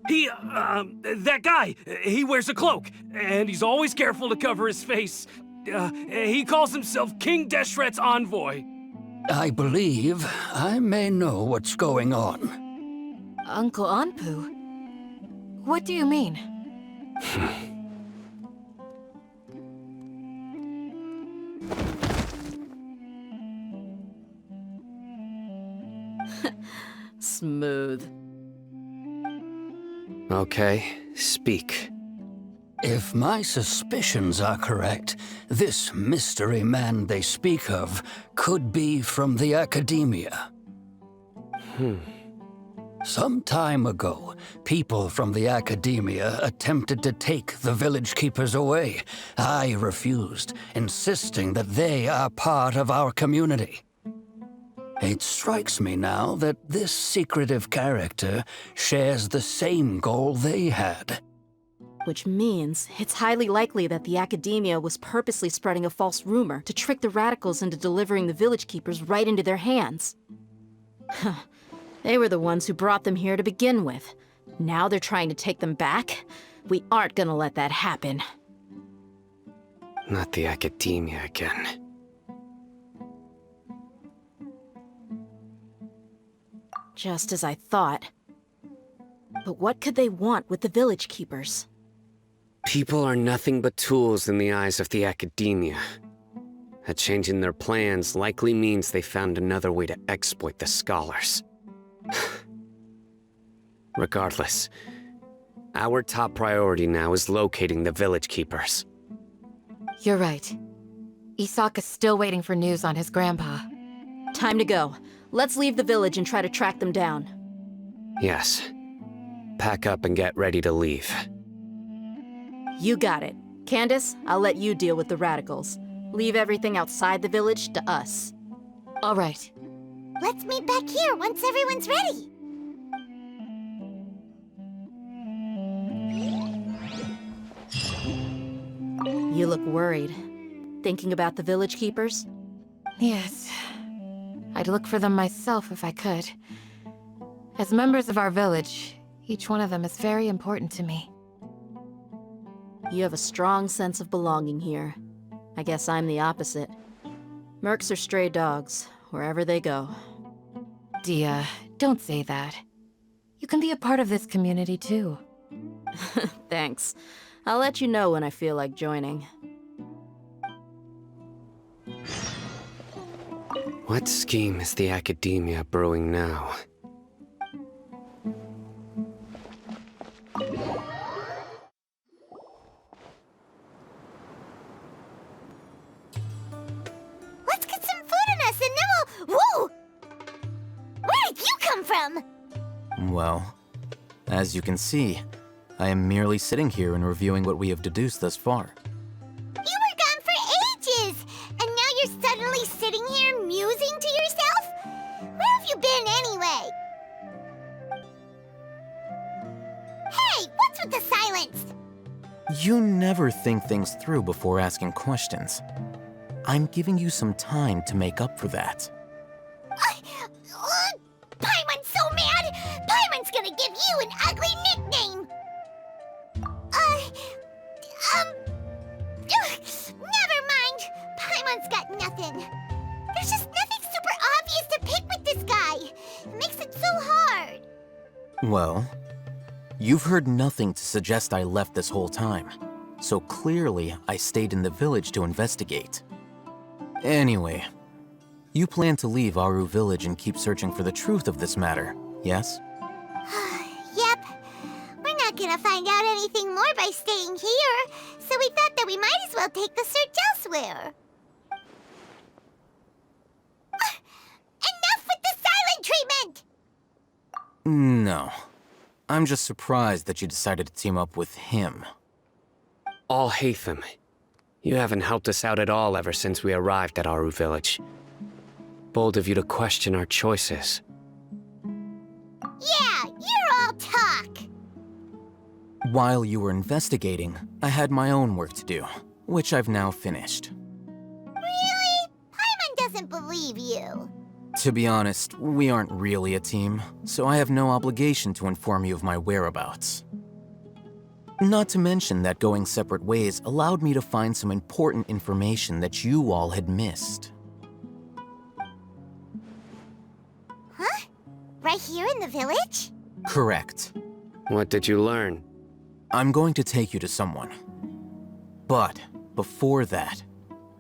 [SPEAKER 9] That guy, he wears a cloak, and he's always careful to cover his face. He calls himself King Deshret's envoy.
[SPEAKER 13] I believe I may know what's going on.
[SPEAKER 12] Uncle Anpu? What do you mean?
[SPEAKER 8] Smooth.
[SPEAKER 3] Okay, speak.
[SPEAKER 13] If my suspicions are correct, this mystery man they speak of could be from the academia. Some time ago, people from the academia attempted to take the village keepers away. I refused, insisting that they are part of our community. It strikes me now that this secretive character shares the same goal they had.
[SPEAKER 8] Which means it's highly likely that the academia was purposely spreading a false rumor to trick the radicals into delivering the village keepers right into their hands. They were the ones who brought them here to begin with. Now they're trying to take them back? We aren't gonna let that happen.
[SPEAKER 3] Not the academia again.
[SPEAKER 8] Just as I thought. But what could they want with the village keepers?
[SPEAKER 3] People are nothing but tools in the eyes of the academia. A change in their plans likely means they found another way to exploit the scholars. Regardless, our top priority now is locating the village keepers.
[SPEAKER 12] You're right. Isak is still waiting for news on his grandpa.
[SPEAKER 8] Time to go. Let's leave the village and try to track them down.
[SPEAKER 3] Yes. Pack up and get ready to leave.
[SPEAKER 8] You got it. Candace, I'll let you deal with the radicals. Leave everything outside the village to us.
[SPEAKER 12] All right.
[SPEAKER 7] Let's meet back here once everyone's ready.
[SPEAKER 8] You look worried. Thinking about the village keepers?
[SPEAKER 12] Yes. I'd look for them myself if I could. As members of our village, each one of them is very important to me.
[SPEAKER 8] You have a strong sense of belonging here. I guess I'm the opposite. Mercs are stray dogs, wherever they go.
[SPEAKER 12] Dia, don't say that. You can be a part of this community too.
[SPEAKER 8] Thanks. I'll let you know when I feel like joining.
[SPEAKER 3] What scheme is the Academia brewing now?
[SPEAKER 7] Let's get some food in us and then we'll... Whoa! Where did you come from?
[SPEAKER 5] Well, as you can see, I am merely sitting here and reviewing what we have deduced thus far.
[SPEAKER 7] You were gone for ages! And now you're suddenly sitting here musing to yourself? Where have you been anyway? Hey, what's with the silence?
[SPEAKER 5] You never think things through before asking questions. I'm giving you some time to make up for that.
[SPEAKER 7] Paimon's so mad! Paimon's gonna give you an ugly nickname! Never mind. Paimon's got nothing. There's just nothing super obvious to pick with this guy. It makes it so hard.
[SPEAKER 5] Well, you've heard nothing to suggest I left this whole time, so clearly I stayed in the village to investigate. Anyway, you plan to leave Aru village and keep searching for the truth of this matter, yes?
[SPEAKER 7] Yep. We're not gonna find out anything more by staying here, so we thought that we might as well take the search elsewhere. Enough with the silent treatment!
[SPEAKER 5] No. I'm just surprised that you decided to team up with him.
[SPEAKER 3] Alhaitham, you haven't helped us out at all ever since we arrived at Aru village. Bold of you to question our choices.
[SPEAKER 7] Yeah, you're all talk.
[SPEAKER 5] While you were investigating, I had my own work to do, which I've now finished.
[SPEAKER 7] Really? Paimon doesn't believe you.
[SPEAKER 5] To be honest, we aren't really a team, so I have no obligation to inform you of my whereabouts. Not to mention that going separate ways allowed me to find some important information that you all had missed.
[SPEAKER 7] Huh? Right here in the village?
[SPEAKER 5] Correct.
[SPEAKER 3] What did you learn?
[SPEAKER 5] I'm going to take you to someone. But before that,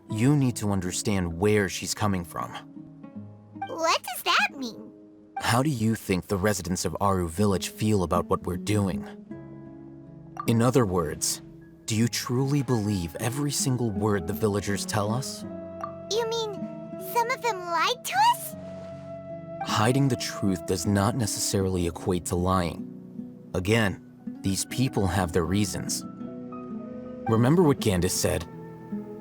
[SPEAKER 5] you need to understand where she's coming from.
[SPEAKER 7] What does that mean?
[SPEAKER 5] How do you think the residents of Aru village feel about what we're doing? In other words, do you truly believe every single word the villagers tell us?
[SPEAKER 7] You mean some of them lied to us?
[SPEAKER 5] Hiding the truth does not necessarily equate to lying. Again, these people have their reasons. Remember what Candace said?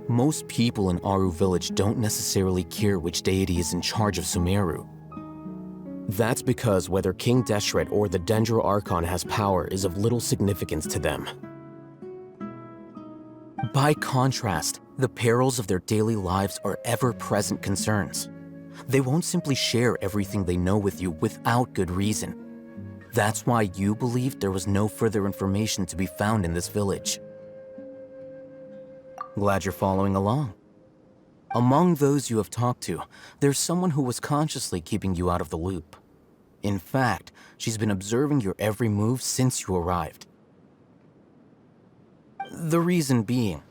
[SPEAKER 5] Most people in Aru village don't necessarily care which deity is in charge of Sumeru. That's because whether King Deshret or the Dendro Archon has power is of little significance to them. By contrast, the perils of their daily lives are ever-present concerns. They won't simply share everything they know with you without good reason. That's why you believed there was no further information to be found in this village. Glad you're following along. Among those you have talked to, there's someone who was consciously keeping you out of the loop. In fact, she's been observing your every move since you arrived. The reason being,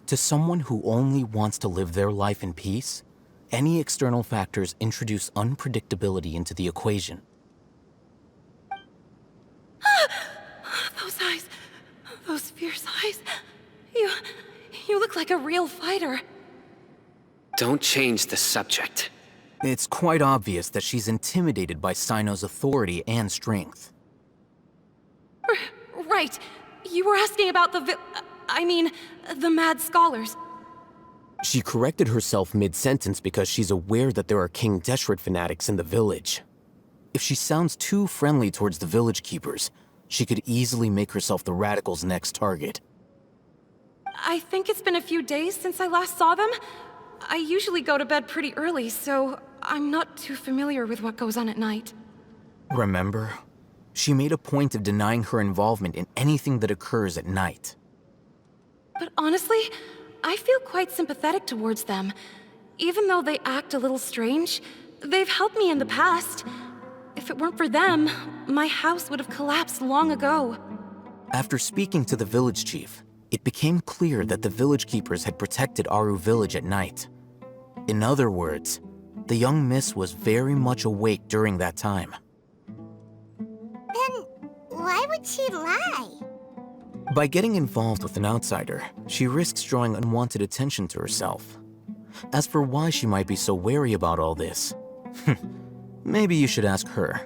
[SPEAKER 5] to someone who only wants to live their life in peace, any external factors introduce unpredictability into the equation.
[SPEAKER 4] Those eyes. Those fierce eyes. You look like a real fighter.
[SPEAKER 3] Don't change the subject.
[SPEAKER 5] It's quite obvious that she's intimidated by Sino's authority and strength.
[SPEAKER 4] Right. You were asking about the mad scholars.
[SPEAKER 5] She corrected herself mid-sentence because she's aware that there are King Deshret fanatics in the village. If she sounds too friendly towards the village keepers, she could easily make herself the radicals' next target.
[SPEAKER 4] I think it's been a few days since I last saw them. I usually go to bed pretty early, so I'm not too familiar with what goes on at night.
[SPEAKER 5] Remember? She made a point of denying her involvement in anything that occurs at night.
[SPEAKER 4] But honestly, I feel quite sympathetic towards them. Even though they act a little strange, they've helped me in the past. If it weren't for them, my house would have collapsed long ago.
[SPEAKER 5] After speaking to the village chief, it became clear that the village keepers had protected Aru village at night. In other words, the young miss was very much awake during that time.
[SPEAKER 7] Then why would she lie?
[SPEAKER 5] By getting involved with an outsider, she risks drawing unwanted attention to herself. As for why she might be so wary about all this, maybe you should ask her.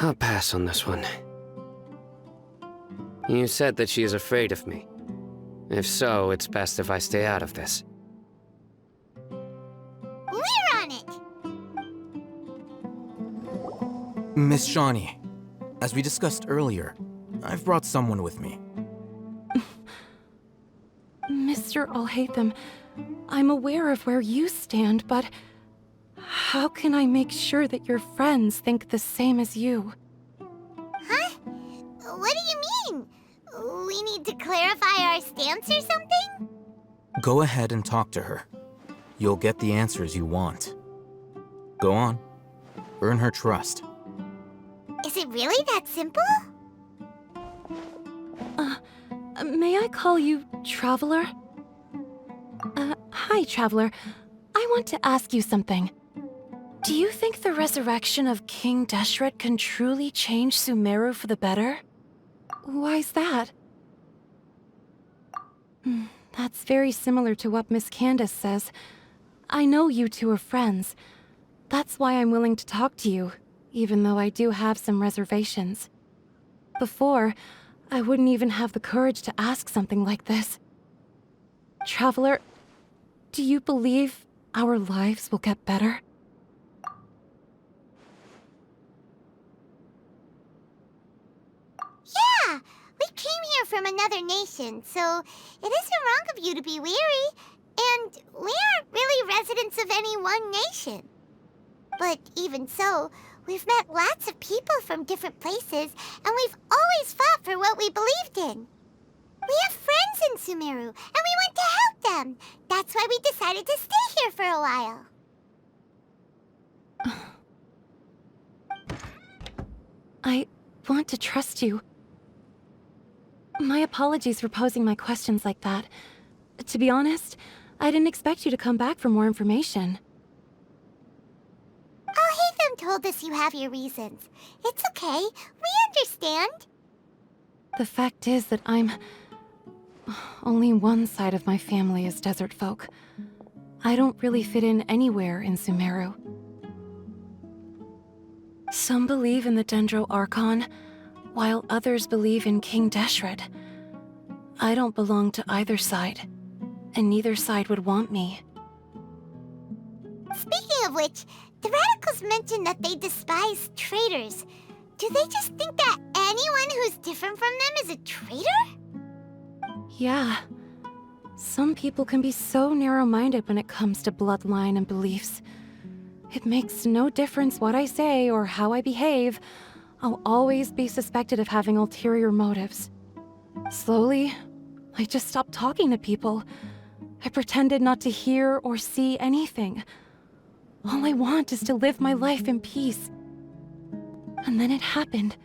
[SPEAKER 3] I'll pass on this one. You said that she is afraid of me. If so, it's best if I stay out of this.
[SPEAKER 7] We're on it!
[SPEAKER 5] Miss Shawnee, as we discussed earlier, I've brought someone with me.
[SPEAKER 4] Mr. Alhaitham, I'm aware of where you stand, but how can I make sure that your friends think the same as you?
[SPEAKER 7] Huh? What do you mean? We need to clarify our stance or something?
[SPEAKER 5] Go ahead and talk to her. You'll get the answers you want. Go on. Earn her trust.
[SPEAKER 7] Is it really that simple?
[SPEAKER 4] May I call you Traveler? Hi, Traveler. I want to ask you something. Do you think the resurrection of King Deshret can truly change Sumeru for the better? Why's that? That's very similar to what Miss Candace says. I know you two are friends. That's why I'm willing to talk to you, even though I do have some reservations. Before, I wouldn't even have the courage to ask something like this. Traveler, do you believe our lives will get better?
[SPEAKER 7] Yeah! We came here from another nation, so it isn't wrong of you to be weary. And we aren't really residents of any one nation. But even so, we've met lots of people from different places, and we've always fought for what we believed in. We have friends in Sumeru, and we want to help them. That's why we decided to stay here for a while.
[SPEAKER 4] I want to trust you. My apologies for posing my questions like that. To be honest, I didn't expect you to come back for more information.
[SPEAKER 7] Alhaitham told us you have your reasons. It's okay. We understand.
[SPEAKER 4] The fact is that only one side of my family is desert folk. I don't really fit in anywhere in Sumeru. Some believe in the Dendro Archon, while others believe in King Deshret. I don't belong to either side, and neither side would want me.
[SPEAKER 7] Speaking of which, the Radicals mentioned that they despise traitors. Do they just think that anyone who's different from them is a traitor?
[SPEAKER 4] Yeah. Some people can be so narrow-minded when it comes to bloodline and beliefs. It makes no difference what I say or how I behave. I'll always be suspected of having ulterior motives. Slowly, I just stopped talking to people. I pretended not to hear or see anything. All I want is to live my life in peace. And then it happened.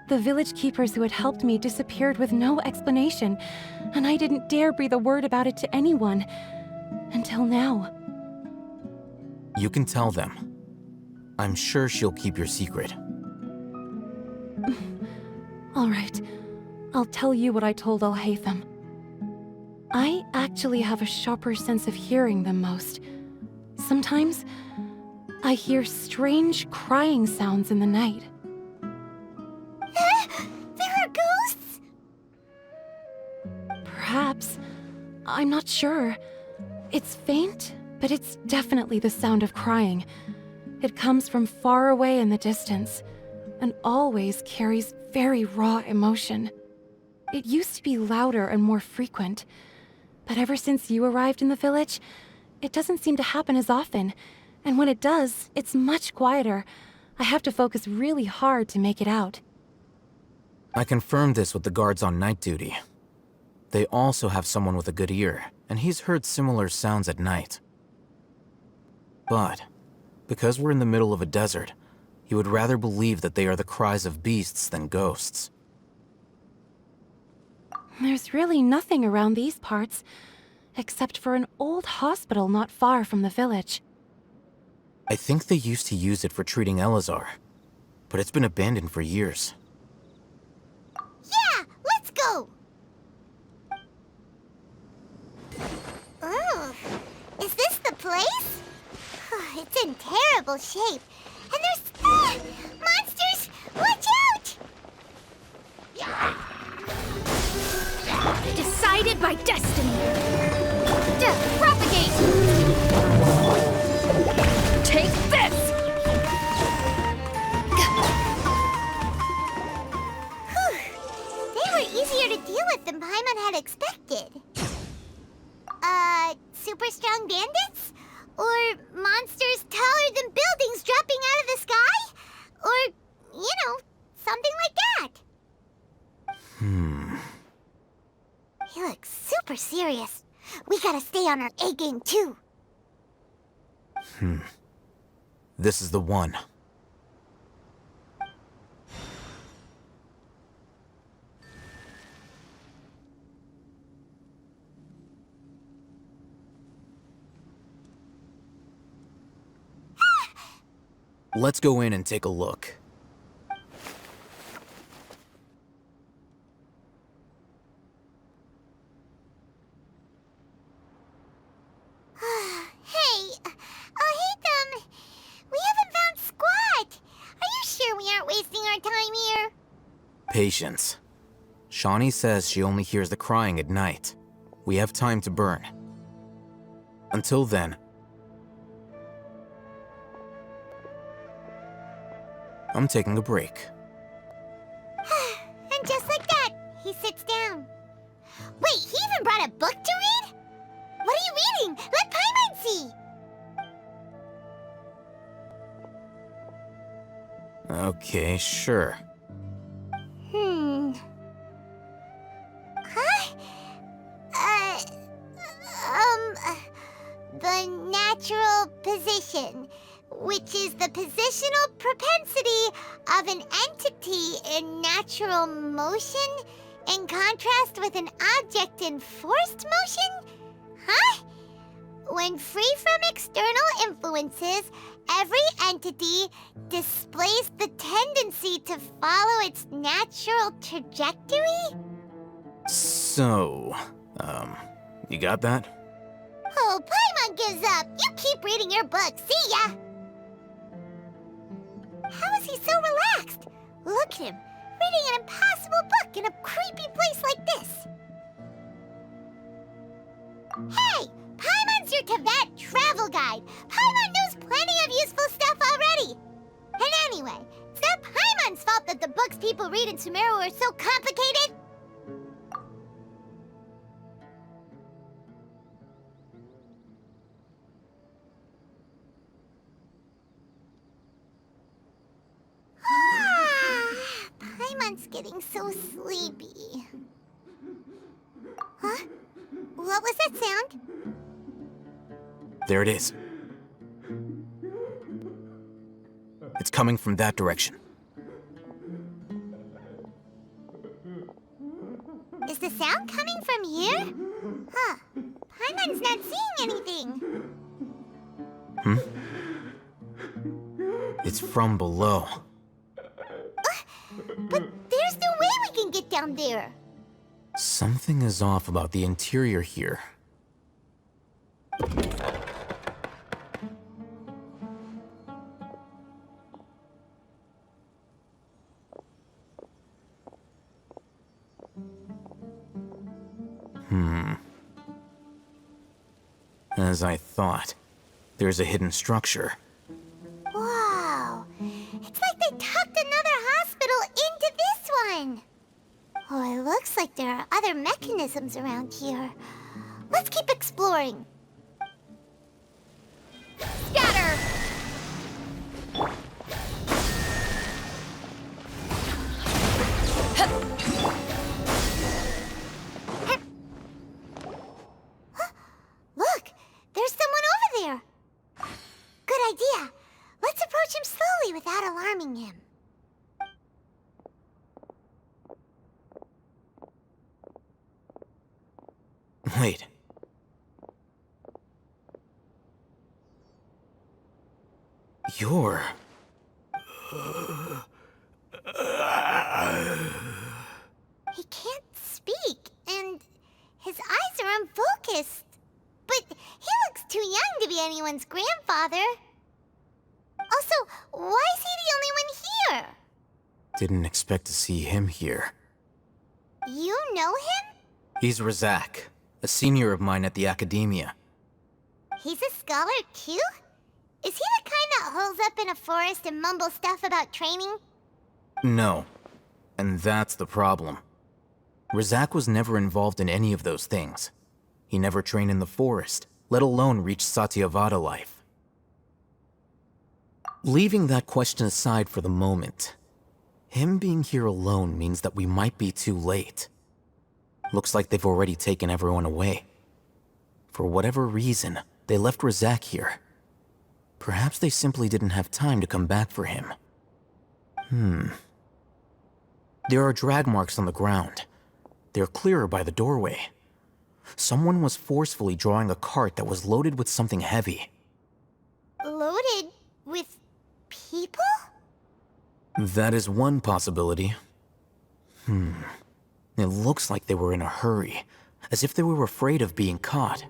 [SPEAKER 4] The village keepers who had helped me disappeared with no explanation, and I didn't dare breathe a word about it to anyone. Until now.
[SPEAKER 5] You can tell them. I'm sure she'll keep your secret.
[SPEAKER 4] All right. I'll tell you what I told Alhaitham. I actually have a sharper sense of hearing than most. Sometimes, I hear strange crying sounds in the night.
[SPEAKER 7] There are ghosts?
[SPEAKER 4] Perhaps. I'm not sure. It's faint, but it's definitely the sound of crying. It comes from far away in the distance, and always carries very raw emotion. It used to be louder and more frequent, but ever since you arrived in the village, it doesn't seem to happen as often, and when it does, it's much quieter. I have to focus really hard to make it out.
[SPEAKER 14] I confirmed this with the guards on night duty. They also have someone with a good ear, and he's heard similar sounds at night. But, because we're in the middle of a desert, he would rather believe that they are the cries of beasts than ghosts.
[SPEAKER 4] There's really nothing around these parts, except for an old hospital not far from the village.
[SPEAKER 14] I think they used to use it for treating Elazar, but it's been abandoned for years.
[SPEAKER 7] Yeah, let's go! Oh, is this the place? It's in terrible shape. And there's... monsters! Watch out!
[SPEAKER 1] Decided by destiny. Propagate! Take this!
[SPEAKER 7] They were easier to deal with than Paimon had expected. Super strong bandits? Or monsters taller than buildings dropping out of the sky? Or, you know, something like that. He looks super serious. We gotta stay on our A game too.
[SPEAKER 14] This is the one. Let's go in and take a look.
[SPEAKER 7] Hey, Ethan, we haven't found squat. Are you sure we aren't wasting our time here?
[SPEAKER 14] Patience. Shawnee says she only hears the crying at night. We have time to burn. Until then, I'm taking a break.
[SPEAKER 7] And just like that, he sits down. Wait, he even brought a book to read? What are you reading? Let Paimon see!
[SPEAKER 14] Okay, sure.
[SPEAKER 7] Huh? The natural position, which is the positional propensity of an entity in natural motion in contrast with an object in forced motion? Huh? When free from external influences, every entity displays the tendency to follow its natural trajectory?
[SPEAKER 14] So, you got that?
[SPEAKER 7] Oh, Paimon gives up. You keep reading your book. See ya! How is he so relaxed? Look at him, reading an impossible book in a creepy place like this. Hey! Paimon's your Tibet travel guide. Paimon knows plenty of useful stuff already. And anyway, it's not Paimon's fault that the books people read in Sumeru are so complicated. Paimon's getting so sleepy. Huh? What was that sound?
[SPEAKER 14] There it is. It's coming from that direction.
[SPEAKER 7] Is the sound coming from here? Huh. Paimon's not seeing anything.
[SPEAKER 14] It's from below.
[SPEAKER 7] But there's no way we can get down there.
[SPEAKER 14] Something is off about the interior here. As I thought, there's a hidden structure.
[SPEAKER 7] Wow. It's like they tucked another hospital into this one. Oh, it looks like there are other mechanisms around here. Let's keep exploring. Scatter! Look, there's someone over there. Good idea. Let's approach him slowly without alarming him.
[SPEAKER 14] Wait. You're...
[SPEAKER 7] He can't speak, and his eyes are unfocused. But he looks too young to be anyone's grandfather. Also, why is he the only one here?
[SPEAKER 14] Didn't expect to see him here.
[SPEAKER 7] You know him?
[SPEAKER 14] He's Razak, a senior of mine at the Academia.
[SPEAKER 7] He's a scholar too? Is he the kind that holes up in a forest and mumbles stuff about training?
[SPEAKER 14] No. And that's the problem. Razak was never involved in any of those things. He never trained in the forest, let alone reach Satyavada life. Leaving that question aside for the moment, him being here alone means that we might be too late. Looks like they've already taken everyone away. For whatever reason, they left Razak here. Perhaps they simply didn't have time to come back for him. There are drag marks on the ground. They're clearer by the doorway. Someone was forcefully drawing a cart that was loaded with something heavy.
[SPEAKER 7] Loaded with people?
[SPEAKER 14] That is one possibility. It looks like they were in a hurry, as if they were afraid of being caught.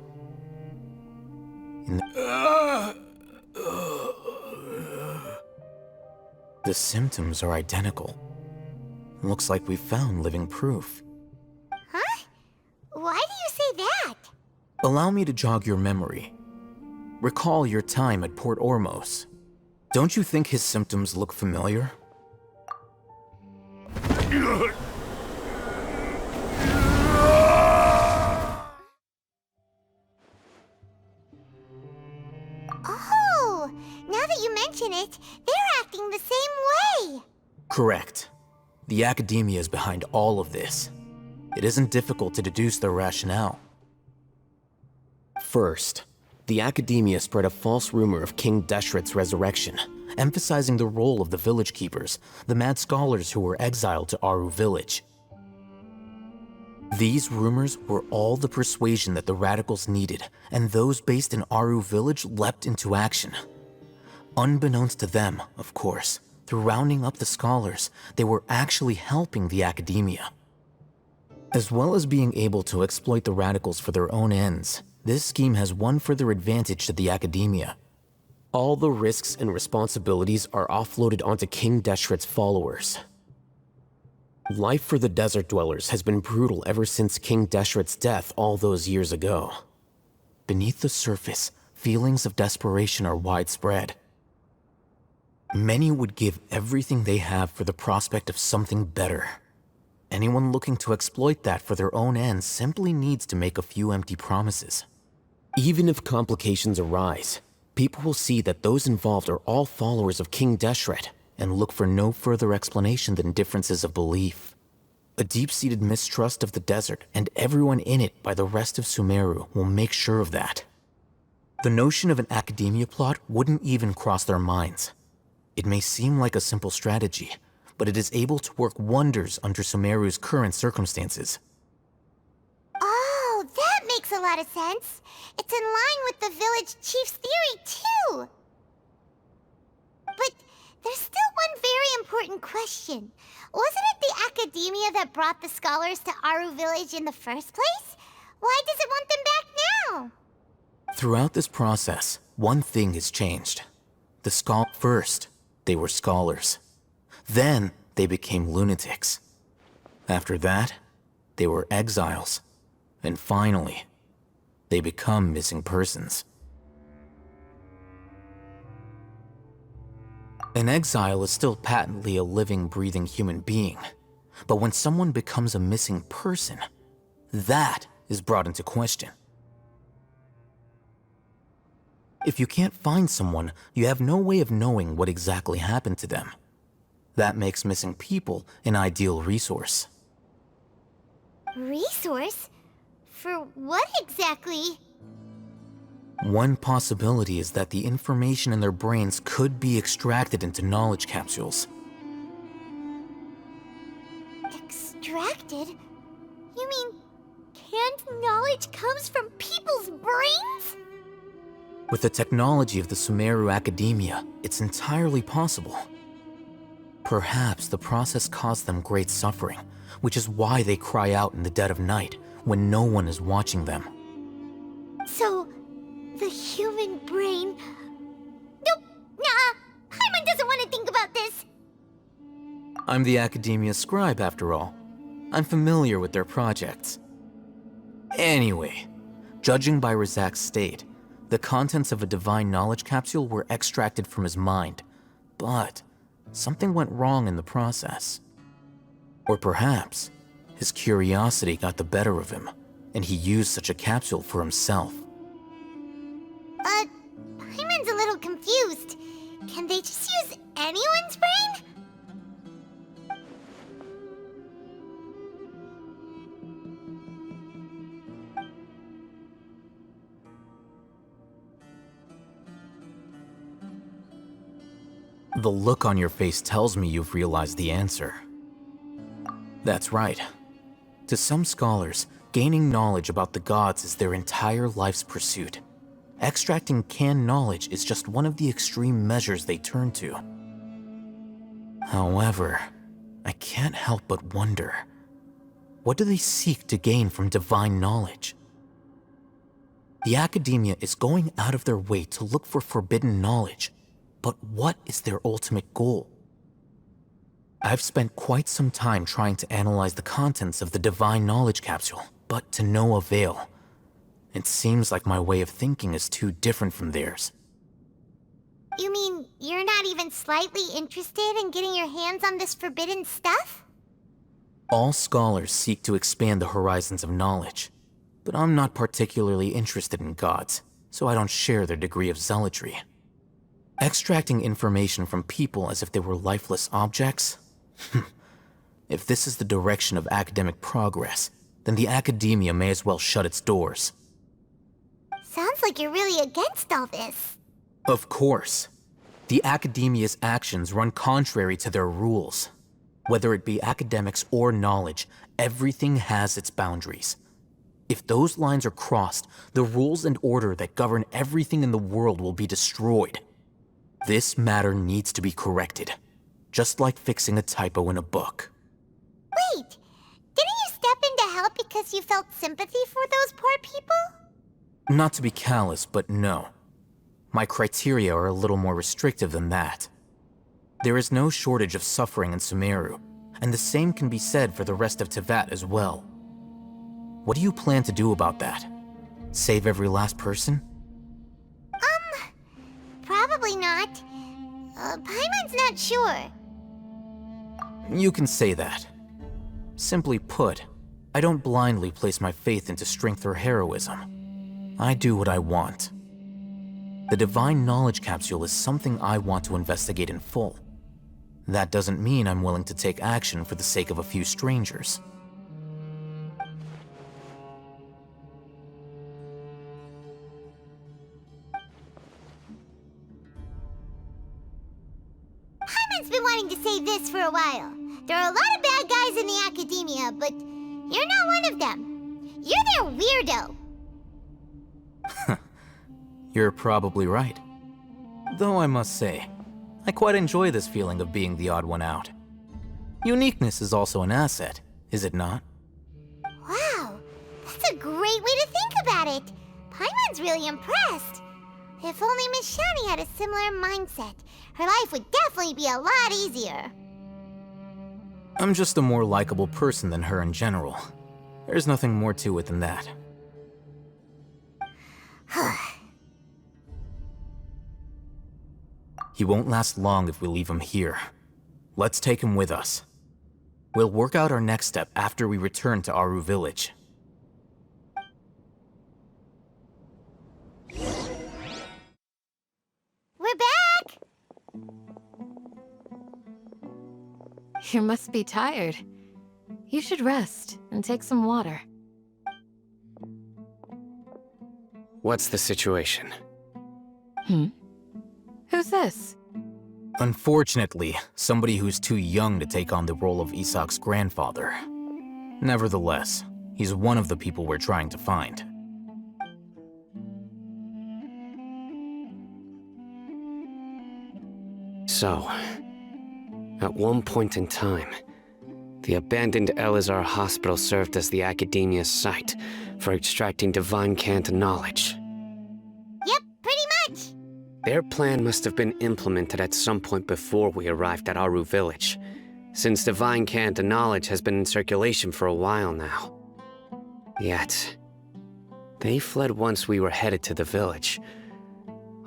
[SPEAKER 14] The symptoms are identical. Looks like we found living proof.
[SPEAKER 7] Huh? Why do you say that?
[SPEAKER 14] Allow me to jog your memory. Recall your time at Port Ormos. Don't you think his symptoms look familiar?
[SPEAKER 7] Oh, now that you mention it, they're acting the same way.
[SPEAKER 14] Correct. The Academia is behind all of this. It isn't difficult to deduce their rationale. First, the Academia spread a false rumor of King Deshret's resurrection, emphasizing the role of the village keepers, the mad scholars who were exiled to Aru village. These rumors were all the persuasion that the radicals needed, and those based in Aru village leapt into action. Unbeknownst to them, of course, through rounding up the scholars, they were actually helping the Academia. As well as being able to exploit the radicals for their own ends, this scheme has one further advantage to the Academia. All the risks and responsibilities are offloaded onto King Deshret's followers. Life for the desert dwellers has been brutal ever since King Deshret's death all those years ago. Beneath the surface, feelings of desperation are widespread. Many would give everything they have for the prospect of something better. Anyone looking to exploit that for their own ends simply needs to make a few empty promises. Even if complications arise, people will see that those involved are all followers of King Deshret and look for no further explanation than differences of belief. A deep-seated mistrust of the desert and everyone in it by the rest of Sumeru will make sure of that. The notion of an Academia plot wouldn't even cross their minds. It may seem like a simple strategy, but it is able to work wonders under Sumeru's current circumstances.
[SPEAKER 7] Oh, that makes a lot of sense. It's in line with the village chief's theory, too. But there's still one very important question. Wasn't it the Academia that brought the scholars to Aru village in the first place? Why does it want them back now?
[SPEAKER 14] Throughout this process, one thing has changed. First, they were scholars. Then, they became lunatics. After that, they were exiles. And finally, they become missing persons. An exile is still patently a living, breathing human being. But when someone becomes a missing person, that is brought into question. If you can't find someone, you have no way of knowing what exactly happened to them. That makes missing people an ideal resource.
[SPEAKER 7] Resource? For what exactly?
[SPEAKER 14] One possibility is that the information in their brains could be extracted into knowledge capsules.
[SPEAKER 7] Extracted? You mean canned knowledge comes from people's brains?
[SPEAKER 14] With the technology of the Sumeru Academia, it's entirely possible. Perhaps the process caused them great suffering, which is why they cry out in the dead of night when no one is watching them.
[SPEAKER 7] So, the human brain... Nope, nah, Paimon doesn't want to think about this.
[SPEAKER 14] I'm the Academia scribe, after all. I'm familiar with their projects. Anyway, judging by Razak's state, the contents of a divine knowledge capsule were extracted from his mind, but something went wrong in the process. Or perhaps his curiosity got the better of him, and he used such a capsule for himself.
[SPEAKER 7] Paimon's a little confused. Can they just use anyone's brain?
[SPEAKER 14] The look on your face tells me you've realized the answer. That's right. To some scholars, gaining knowledge about the gods is their entire life's pursuit. Extracting canned knowledge is just one of the extreme measures they turn to. However, I can't help but wonder, what do they seek to gain from divine knowledge? The Academia is going out of their way to look for forbidden knowledge, but what is their ultimate goal? I've spent quite some time trying to analyze the contents of the divine knowledge capsule, but to no avail. It seems like my way of thinking is too different from theirs.
[SPEAKER 7] You mean you're not even slightly interested in getting your hands on this forbidden stuff?
[SPEAKER 14] All scholars seek to expand the horizons of knowledge, but I'm not particularly interested in gods, so I don't share their degree of zealotry. Extracting information from people as if they were lifeless objects? If this is the direction of academic progress, then the Academia may as well shut its doors.
[SPEAKER 7] Sounds like you're really against all this.
[SPEAKER 14] Of course. The Academia's actions run contrary to their rules. Whether it be academics or knowledge, everything has its boundaries. If those lines are crossed, the rules and order that govern everything in the world will be destroyed. This matter needs to be corrected, just like fixing a typo in a book.
[SPEAKER 7] Wait, didn't you step in to help because you felt sympathy for those poor people?
[SPEAKER 14] Not to be callous, but no. My criteria are a little more restrictive than that. There is no shortage of suffering in Sumeru, and the same can be said for the rest of Teyvat as well. What do you plan to do about that? Save every last person?
[SPEAKER 7] Probably not. Paimon's not sure.
[SPEAKER 14] You can say that. Simply put, I don't blindly place my faith into strength or heroism. I do what I want. The divine knowledge capsule is something I want to investigate in full. That doesn't mean I'm willing to take action for the sake of a few strangers.
[SPEAKER 7] Paimon's been wanting to say this for a while. There are a lot of bad guys in the Academia, but you're not one of them. You're their weirdo.
[SPEAKER 14] You're probably right. Though I must say, I quite enjoy this feeling of being the odd one out. Uniqueness is also an asset, is it not?
[SPEAKER 7] Wow, that's a great way to think about it. Paimon's really impressed. If only Miss Shani had a similar mindset, her life would definitely be a lot easier.
[SPEAKER 14] I'm just a more likable person than her in general. There's nothing more to it than that. He won't last long if we leave him here. Let's take him with us. We'll work out our next step after we return to Aru Village.
[SPEAKER 7] We're back!
[SPEAKER 12] You must be tired. You should rest and take some water.
[SPEAKER 3] What's the situation?
[SPEAKER 12] Who's this?
[SPEAKER 14] Unfortunately, somebody who's too young to take on the role of Isak's grandfather. Nevertheless, he's one of the people we're trying to find.
[SPEAKER 3] So, at one point in time, the abandoned Elazar hospital served as the Academia's site for extracting divine cant knowledge.
[SPEAKER 7] Yep, pretty much.
[SPEAKER 3] Their plan must have been implemented at some point before we arrived at Aru village, since divine cant knowledge has been in circulation for a while now. Yet, they fled once we were headed to the village,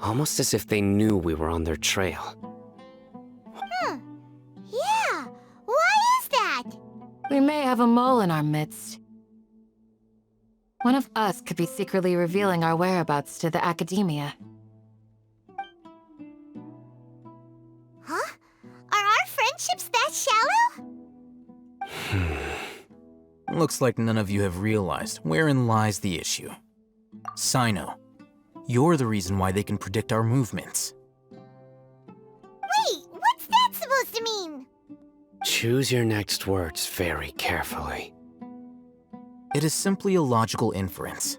[SPEAKER 3] almost as if they knew we were on their trail.
[SPEAKER 7] Yeah, why is that?
[SPEAKER 12] We may have a mole in our midst. One of us could be secretly revealing our whereabouts to the Academia.
[SPEAKER 7] Huh? Are our friendships that shallow?
[SPEAKER 14] Looks like none of you have realized wherein lies the issue. Sino, you're the reason why they can predict our movements.
[SPEAKER 7] Wait, what's that supposed to mean?
[SPEAKER 3] Choose your next words very carefully.
[SPEAKER 14] It is simply a logical inference.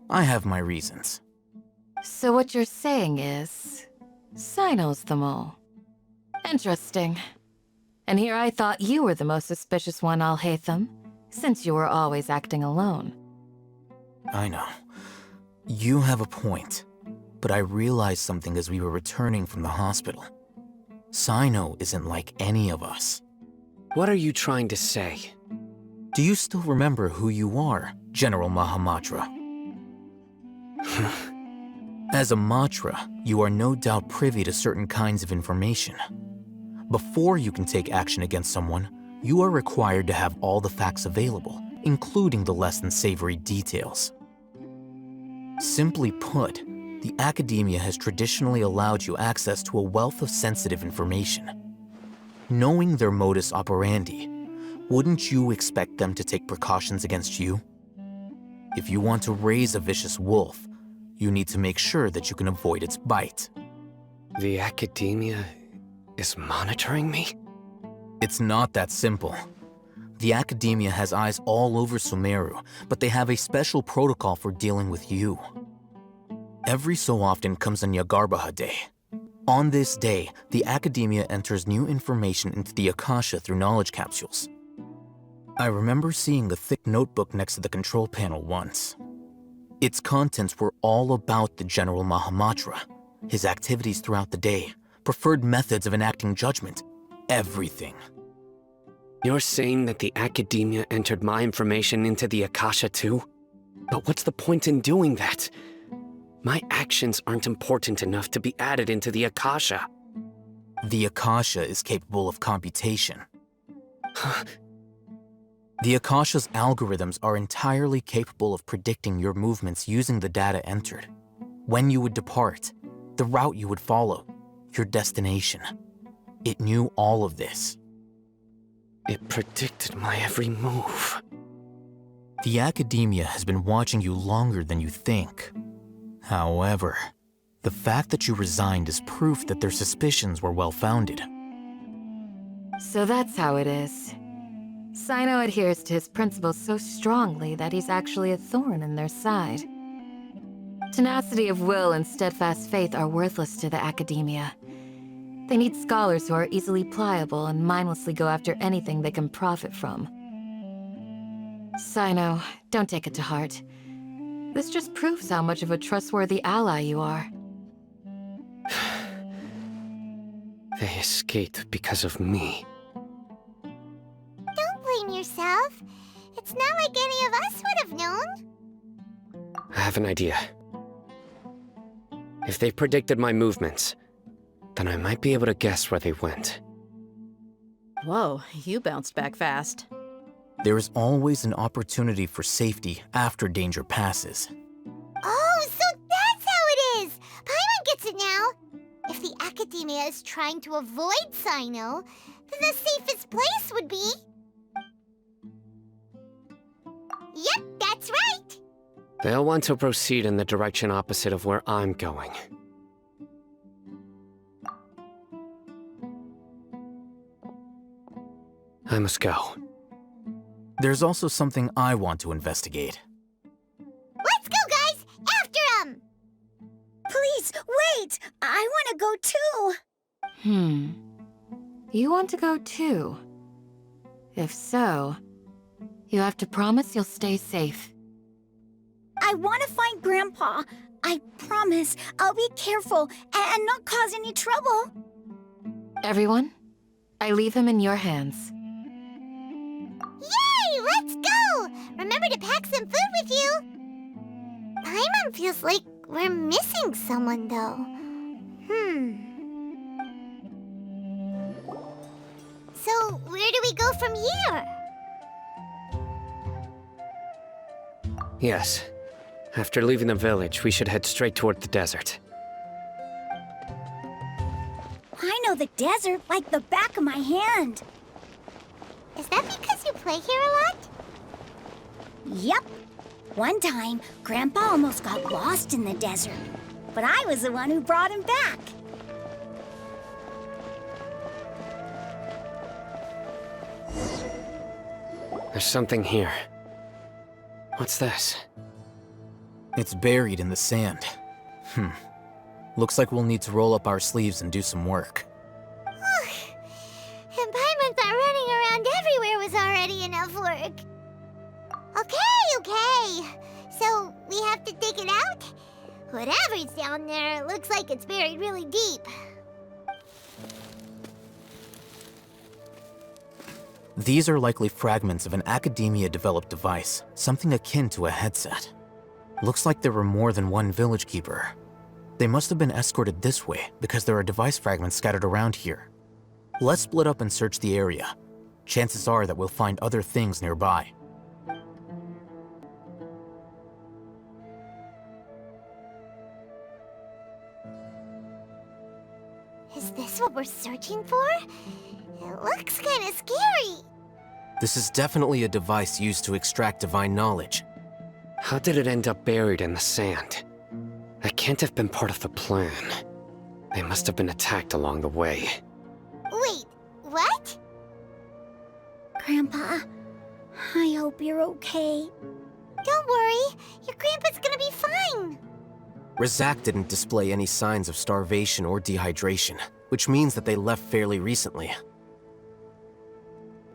[SPEAKER 14] I have my reasons.
[SPEAKER 12] So what you're saying is, Sino's the mole. Interesting. And here I thought you were the most suspicious one, Alhaitham, since you were always acting alone.
[SPEAKER 14] I know. You have a point, but I realized something as we were returning from the hospital. Sino isn't like any of us.
[SPEAKER 3] What are you trying to say?
[SPEAKER 14] Do you still remember who you are, General Mahamatra? As a Matra, you are no doubt privy to certain kinds of information. Before you can take action against someone, you are required to have all the facts available, including the less than savory details. Simply put, the Academia has traditionally allowed you access to a wealth of sensitive information. Knowing their modus operandi, wouldn't you expect them to take precautions against you? If you want to raise a vicious wolf, you need to make sure that you can avoid its bite.
[SPEAKER 3] The Academia is monitoring me?
[SPEAKER 14] It's not that simple. The Academia has eyes all over Sumeru, but they have a special protocol for dealing with you. Every so often comes a Nyagarbaha Day. On this day, the Academia enters new information into the Akasha through knowledge capsules. I remember seeing a thick notebook next to the control panel once. Its contents were all about the General Mahamatra, his activities throughout the day, preferred methods of enacting judgment, everything.
[SPEAKER 3] You're saying that the Academia entered my information into the Akasha too? But what's the point in doing that? My actions aren't important enough to be added into the Akasha.
[SPEAKER 14] The Akasha is capable of computation. The Akasha's algorithms are entirely capable of predicting your movements using the data entered. When you would depart, the route you would follow, your destination. It knew all of this.
[SPEAKER 3] It predicted my every move.
[SPEAKER 14] The Academia has been watching you longer than you think. However, the fact that you resigned is proof that their suspicions were well-founded.
[SPEAKER 12] So that's how it is. Sino adheres to his principles so strongly that he's actually a thorn in their side. Tenacity of will and steadfast faith are worthless to the Academia. They need scholars who are easily pliable and mindlessly go after anything they can profit from. Sino, don't take it to heart. This just proves how much of a trustworthy ally you are.
[SPEAKER 3] They escaped because of me.
[SPEAKER 7] Don't blame yourself. It's not like any of us would have known.
[SPEAKER 3] I have an idea. If they predicted my movements, then I might be able to guess where they went.
[SPEAKER 8] Whoa, you bounced back fast.
[SPEAKER 14] There is always an opportunity for safety after danger passes.
[SPEAKER 7] Oh, so that's how it is! Paimon gets it now! If the Academia is trying to avoid Sino, The safest place would be... Yep, that's right!
[SPEAKER 3] They'll want to proceed in the direction opposite of where I'm going. I must go.
[SPEAKER 14] There's also something I want to investigate.
[SPEAKER 7] Let's go, guys! After him!
[SPEAKER 1] Please, wait! I want to go too!
[SPEAKER 12] You want to go too? If so, you have to promise you'll stay safe.
[SPEAKER 1] I want to find Grandpa. I promise I'll be careful and not cause any trouble.
[SPEAKER 12] Everyone, I leave him in your hands.
[SPEAKER 7] Yay! Let's go! Remember to pack some food with you! Paimon feels like we're missing someone, though. So, where do we go from here?
[SPEAKER 3] Yes. After leaving the village, we should head straight toward the desert.
[SPEAKER 1] I know the desert like the back of my hand.
[SPEAKER 7] Is that because you play here a lot?
[SPEAKER 1] Yep. One time, Grandpa almost got lost in the desert, but I was the one who brought him back.
[SPEAKER 3] There's something here. What's this?
[SPEAKER 14] It's buried in the sand. Looks like we'll need to roll up our sleeves and do some work.
[SPEAKER 7] And Paimon thought running around everywhere was already enough work. Okay. So, we have to dig it out? Whatever's down there, looks like it's buried really deep.
[SPEAKER 14] These are likely fragments of an Academia-developed device, something akin to a headset. Looks like there were more than one village keeper. They must have been escorted this way because there are device fragments scattered around here. Let's split up and search the area. Chances are that we'll find other things nearby.
[SPEAKER 7] Is this what we're searching for? It looks kind of scary.
[SPEAKER 14] This is definitely a device used to extract divine knowledge.
[SPEAKER 3] How did it end up buried in the sand? That can't have been part of the plan. They must have been attacked along the way.
[SPEAKER 7] Wait, what?
[SPEAKER 1] Grandpa, I hope you're okay.
[SPEAKER 7] Don't worry, your grandpa's gonna be fine.
[SPEAKER 14] Razak didn't display any signs of starvation or dehydration, which means that they left fairly recently.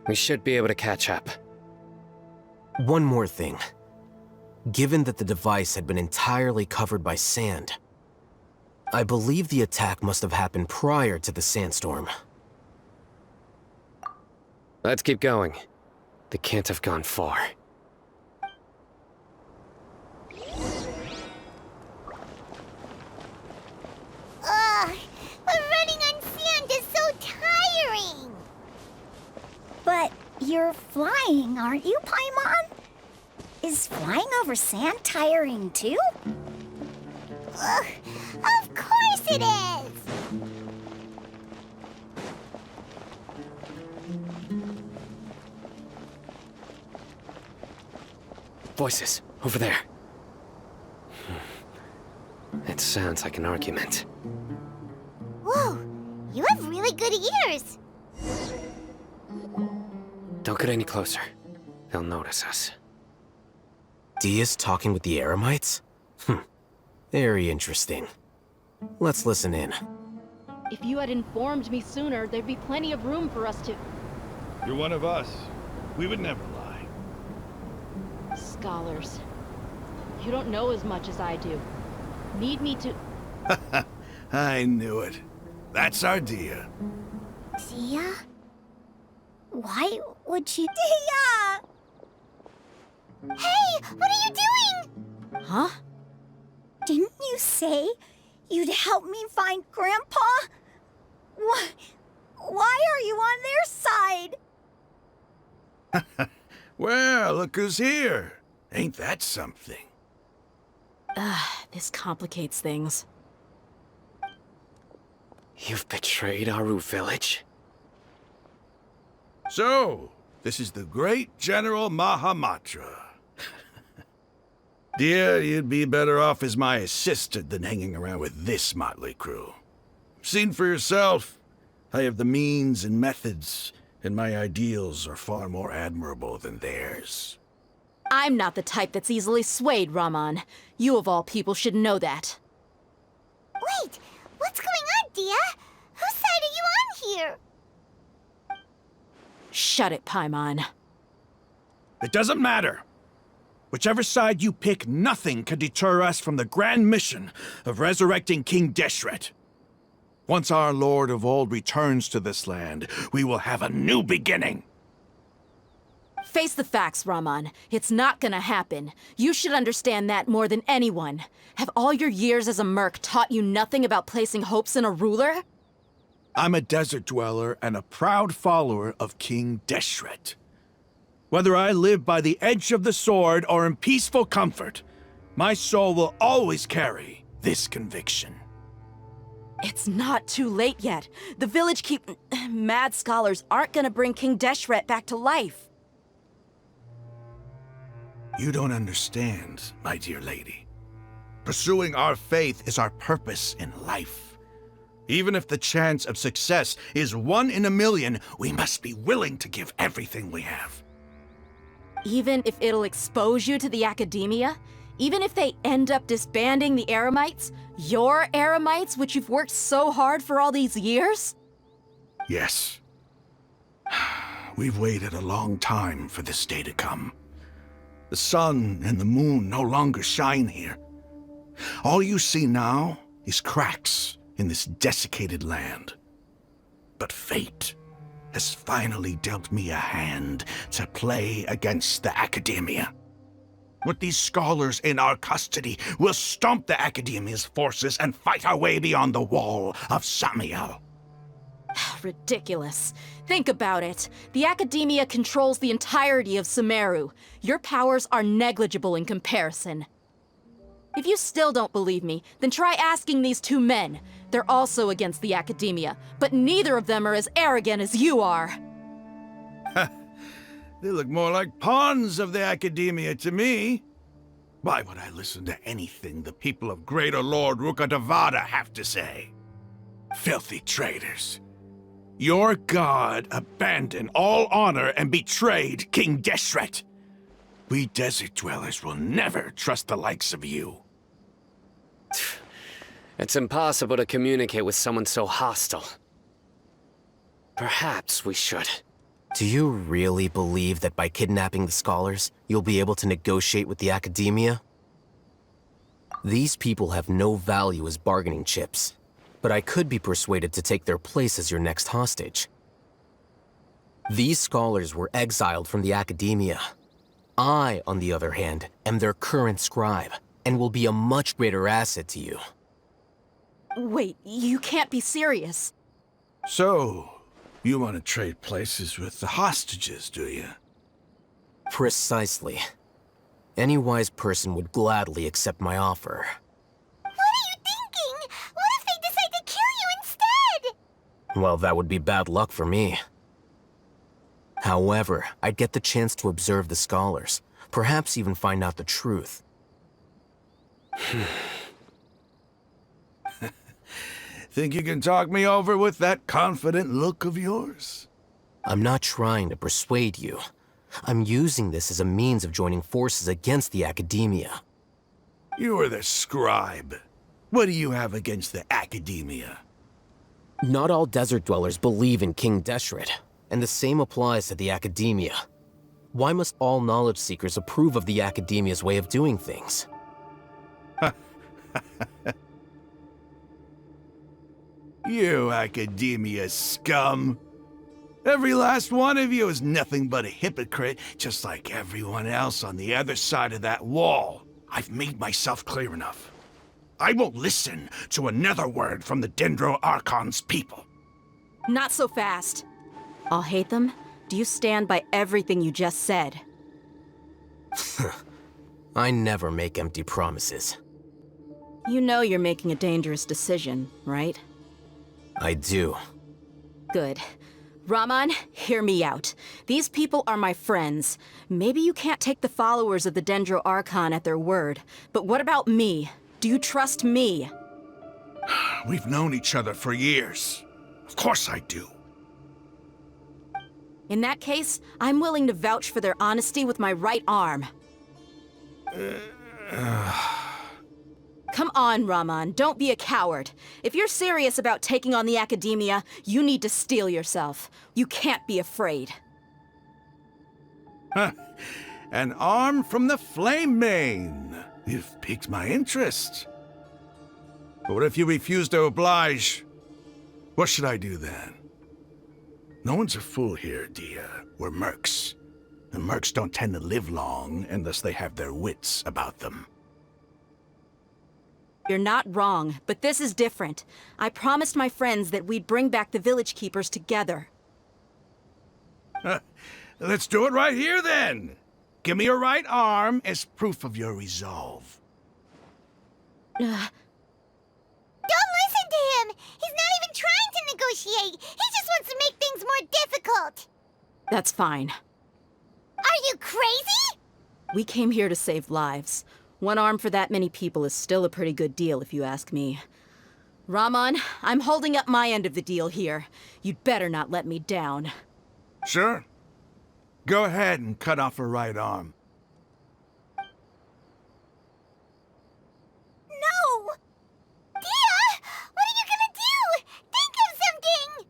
[SPEAKER 3] We should be able to catch up.
[SPEAKER 14] One more thing. Given that the device had been entirely covered by sand, I believe the attack must have happened prior to the sandstorm.
[SPEAKER 3] Let's keep going. They can't have gone far.
[SPEAKER 7] Ugh, but running on sand is so tiring.
[SPEAKER 1] But you're flying, aren't you, Paimon? Is flying over sand tiring too?
[SPEAKER 7] Ugh, of course it is!
[SPEAKER 3] Voices, over there. It sounds like an argument.
[SPEAKER 7] Whoa, you have really good ears.
[SPEAKER 3] Don't get any closer. They'll notice us.
[SPEAKER 14] Dia's talking with the Eremites? Very interesting. Let's listen in.
[SPEAKER 15] If you had informed me sooner, there'd be plenty of room for us to...
[SPEAKER 16] You're one of us. We would never lie.
[SPEAKER 15] Scholars. You don't know as much as I do. Need me to...
[SPEAKER 16] I knew it. That's our Dia.
[SPEAKER 1] Dia? Why would you... Dia!
[SPEAKER 7] Hey, what are you doing?
[SPEAKER 8] Huh?
[SPEAKER 1] Didn't you say you'd help me find Grandpa? Why are you on their side?
[SPEAKER 16] Well, look who's here. Ain't that something?
[SPEAKER 8] This complicates things.
[SPEAKER 3] You've betrayed Aru village?
[SPEAKER 16] So, this is the great General Mahamatra. Dear, you'd be better off as my assistant than hanging around with this motley crew. Seen for yourself, I have the means and methods, and my ideals are far more admirable than theirs.
[SPEAKER 8] I'm not the type that's easily swayed, Raman. You of all people should know that.
[SPEAKER 7] Wait, what's going on, Dia? Whose side are you on here?
[SPEAKER 8] Shut it, Paimon.
[SPEAKER 16] It doesn't matter. Whichever side you pick, nothing can deter us from the grand mission of resurrecting King Deshret. Once our Lord of Old returns to this land, we will have a new beginning.
[SPEAKER 8] Face the facts, Raman. It's not gonna happen. You should understand that more than anyone. Have all your years as a merc taught you nothing about placing hopes in a ruler?
[SPEAKER 16] I'm a desert dweller and a proud follower of King Deshret. Whether I live by the edge of the sword or in peaceful comfort, my soul will always carry this conviction.
[SPEAKER 8] It's not too late yet. The village mad scholars aren't gonna bring King Deshret back to life.
[SPEAKER 16] You don't understand, my dear lady. Pursuing our faith is our purpose in life. Even if the chance of success is 1 in a million, we must be willing to give everything we have.
[SPEAKER 8] Even if it'll expose you to the academia? Even if they end up disbanding the Eremites? Your Eremites, which you've worked so hard for all these years?
[SPEAKER 16] Yes. We've waited a long time for this day to come. The sun and the moon no longer shine here. All you see now is cracks in this desiccated land. But fate has finally dealt me a hand to play against the Academia. With these scholars in our custody, we'll stomp the Academia's forces and fight our way beyond the wall of Samiel.
[SPEAKER 8] Ridiculous. Think about it. The Academia controls the entirety of Sumeru. Your powers are negligible in comparison. If you still don't believe me, then try asking these 2 men. They're also against the Academia, but neither of them are as arrogant as you are.
[SPEAKER 16] They look more like pawns of the Academia to me. Why would I listen to anything the people of Greater Lord Rukkhadevata have to say? Filthy traitors. Your god abandoned all honor and betrayed King Deshret. We desert dwellers will never trust the likes of you.
[SPEAKER 3] It's impossible to communicate with someone so hostile. Perhaps we should.
[SPEAKER 14] Do you really believe that by kidnapping the scholars, you'll be able to negotiate with the Academia? These people have no value as bargaining chips, but I could be persuaded to take their place as your next hostage. These scholars were exiled from the Academia. I, on the other hand, am their current scribe, and will be a much greater asset to you.
[SPEAKER 8] Wait, you can't be serious.
[SPEAKER 16] So, you want to trade places with the hostages, do you?
[SPEAKER 14] Precisely. Any wise person would gladly accept my offer.
[SPEAKER 7] What are you thinking? What if they decide to kill you instead?
[SPEAKER 14] Well, that would be bad luck for me. However, I'd get the chance to observe the scholars, perhaps even find out the truth.
[SPEAKER 16] Think you can talk me over with that confident look of yours?
[SPEAKER 14] I'm not trying to persuade you. I'm using this as a means of joining forces against the Academia.
[SPEAKER 16] You are the scribe. What do you have against the Academia?
[SPEAKER 14] Not all desert dwellers believe in King Deshret, and the same applies to the Academia. Why must all knowledge seekers approve of the Academia's way of doing things?
[SPEAKER 16] You Academia scum. Every last one of you is nothing but a hypocrite, just like everyone else on the other side of that wall. I've made myself clear enough. I won't listen to another word from the Dendro Archon's people.
[SPEAKER 8] Not so fast. I'll hate them. Do you stand by everything you just said?
[SPEAKER 14] I never make empty promises.
[SPEAKER 8] You know you're making a dangerous decision, right?
[SPEAKER 14] I do.
[SPEAKER 8] Good. Raman, hear me out. These people are my friends. Maybe you can't take the followers of the Dendro Archon at their word, but what about me? Do you trust me?
[SPEAKER 16] We've known each other for years. Of course I do.
[SPEAKER 8] In that case, I'm willing to vouch for their honesty with my right arm. Come on, Raman, don't be a coward. If you're serious about taking on the Academia, you need to steel yourself. You can't be afraid.
[SPEAKER 16] Huh. An arm from the Flame Mane. You've piqued my interest. But what if you refuse to oblige? What should I do then? No one's a fool here, Dia. We're mercs. And mercs don't tend to live long unless they have their wits about them.
[SPEAKER 8] You're not wrong, but this is different. I promised my friends that we'd bring back the village keepers together.
[SPEAKER 16] Let's do it right here, then. Give me your right arm as proof of your resolve.
[SPEAKER 7] Don't listen to him! He's not even trying to negotiate! He just wants to make things more difficult!
[SPEAKER 8] That's fine.
[SPEAKER 7] Are you crazy?
[SPEAKER 8] We came here to save lives. One arm for that many people is still a pretty good deal, if you ask me. Raman, I'm holding up my end of the deal here. You'd better not let me down.
[SPEAKER 16] Sure. Go ahead and cut off her right arm.
[SPEAKER 7] No! Dia! What are you gonna do? Think of something!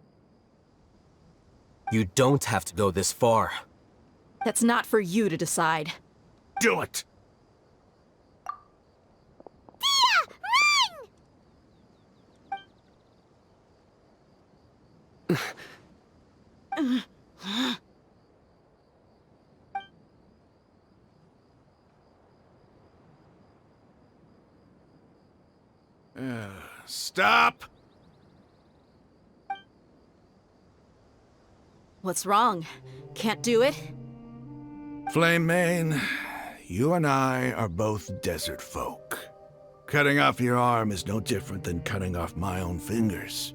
[SPEAKER 14] You don't have to go this far.
[SPEAKER 8] That's not for you to decide.
[SPEAKER 16] Do it! Stop!
[SPEAKER 8] What's wrong? Can't do it?
[SPEAKER 16] Flame Mane, you and I are both desert folk. Cutting off your arm is no different than cutting off my own fingers.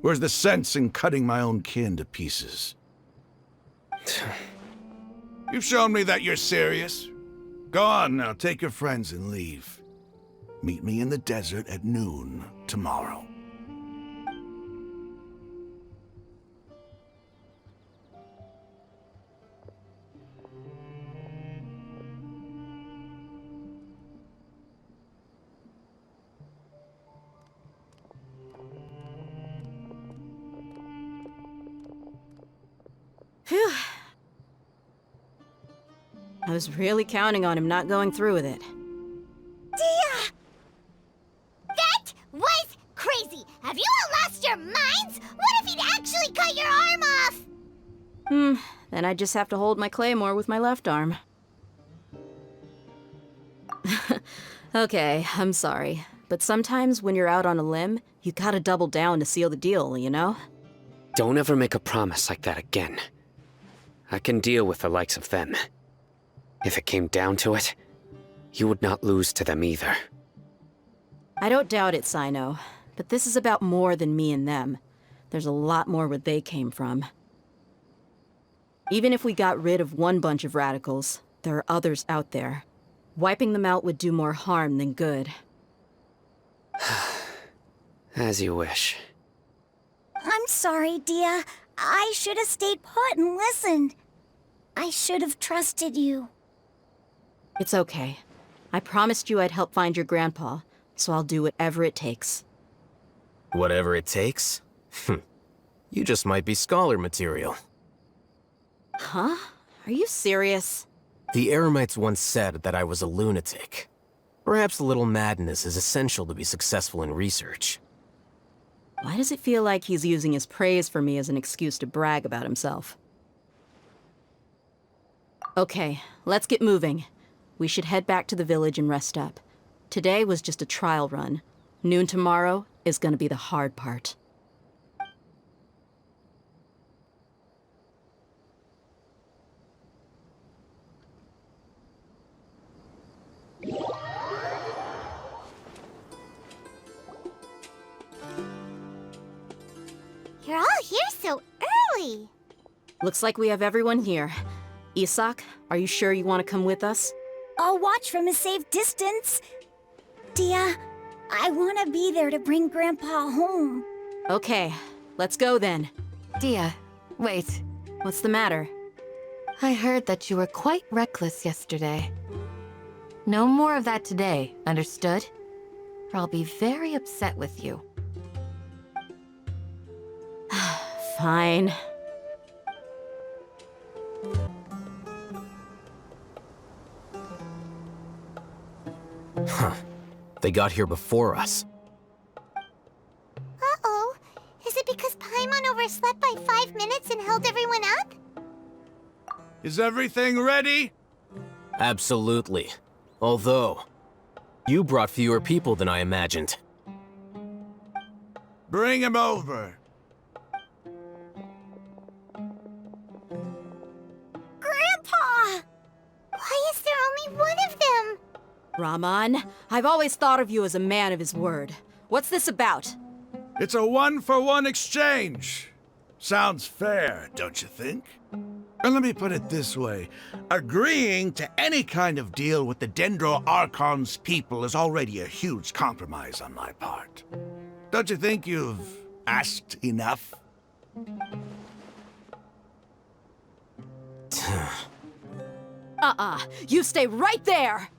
[SPEAKER 16] Where's the sense in cutting my own kin to pieces? You've shown me that you're serious. Go on now, take your friends and leave. Meet me in the desert at noon tomorrow.
[SPEAKER 8] Phew. I was really counting on him not going through with it.
[SPEAKER 7] Dia! That was crazy! Have you all lost your minds? What if he'd actually cut your arm off?
[SPEAKER 8] Then I just have to hold my claymore with my left arm. Okay, I'm sorry. But sometimes when you're out on a limb, you gotta double down to seal the deal, you know?
[SPEAKER 3] Don't ever make a promise like that again. I can deal with the likes of them. If it came down to it, you would not lose to them either.
[SPEAKER 8] I don't doubt it, Sino. But this is about more than me and them. There's a lot more where they came from. Even if we got rid of one bunch of radicals, there are others out there. Wiping them out would do more harm than good.
[SPEAKER 3] As you wish.
[SPEAKER 1] I'm sorry, Dia. I should have stayed put and listened. I should have trusted you.
[SPEAKER 8] It's okay. I promised you I'd help find your grandpa, so I'll do whatever it takes.
[SPEAKER 14] Whatever it takes? You just might be scholar material.
[SPEAKER 8] Huh? Are you serious?
[SPEAKER 14] The Eremites once said that I was a lunatic. Perhaps a little madness is essential to be successful in research.
[SPEAKER 8] Why does it feel like he's using his praise for me as an excuse to brag about himself? Okay, let's get moving. We should head back to the village and rest up. Today was just a trial run. Noon tomorrow is gonna be the hard part.
[SPEAKER 7] You're all here so early.
[SPEAKER 8] Looks like we have everyone here. Isak, are you sure you want to come with us?
[SPEAKER 1] I'll watch from a safe distance. Dia, I want to be there to bring Grandpa home.
[SPEAKER 8] Okay, let's go then.
[SPEAKER 12] Dia, wait.
[SPEAKER 8] What's the matter?
[SPEAKER 12] I heard that you were quite reckless yesterday. No more of that today, understood? Or I'll be very upset with you.
[SPEAKER 8] Fine.
[SPEAKER 14] Huh. They got here before us.
[SPEAKER 7] Uh-oh. Is it because Paimon overslept by 5 minutes and held everyone up?
[SPEAKER 16] Is everything ready?
[SPEAKER 14] Absolutely. Although, you brought fewer people than I imagined.
[SPEAKER 16] Bring him over.
[SPEAKER 7] Grandpa! Why is there only one of them?
[SPEAKER 8] Rahman, I've always thought of you as a man of his word. What's this about?
[SPEAKER 16] It's a one-for-one exchange. Sounds fair, don't you think? And let me put it this way. Agreeing to any kind of deal with the Dendro Archon's people is already a huge compromise on my part. Don't you think you've asked enough?
[SPEAKER 8] You stay right there!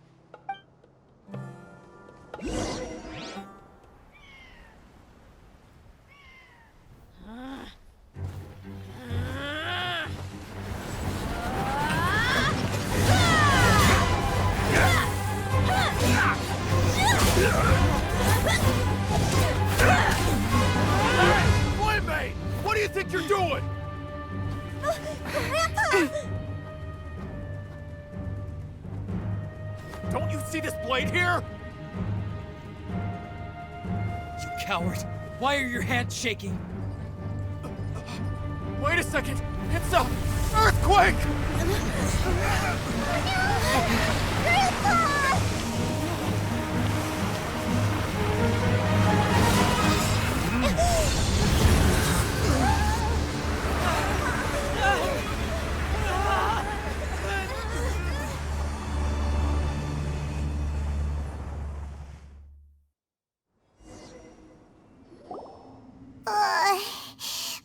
[SPEAKER 16] Playmate! What do you think you're doing?
[SPEAKER 7] Grandpa!
[SPEAKER 17] Don't you see this blade here?
[SPEAKER 18] You coward! Why are your hands shaking?
[SPEAKER 17] Wait a second! It's a earthquake!
[SPEAKER 7] Grandpa!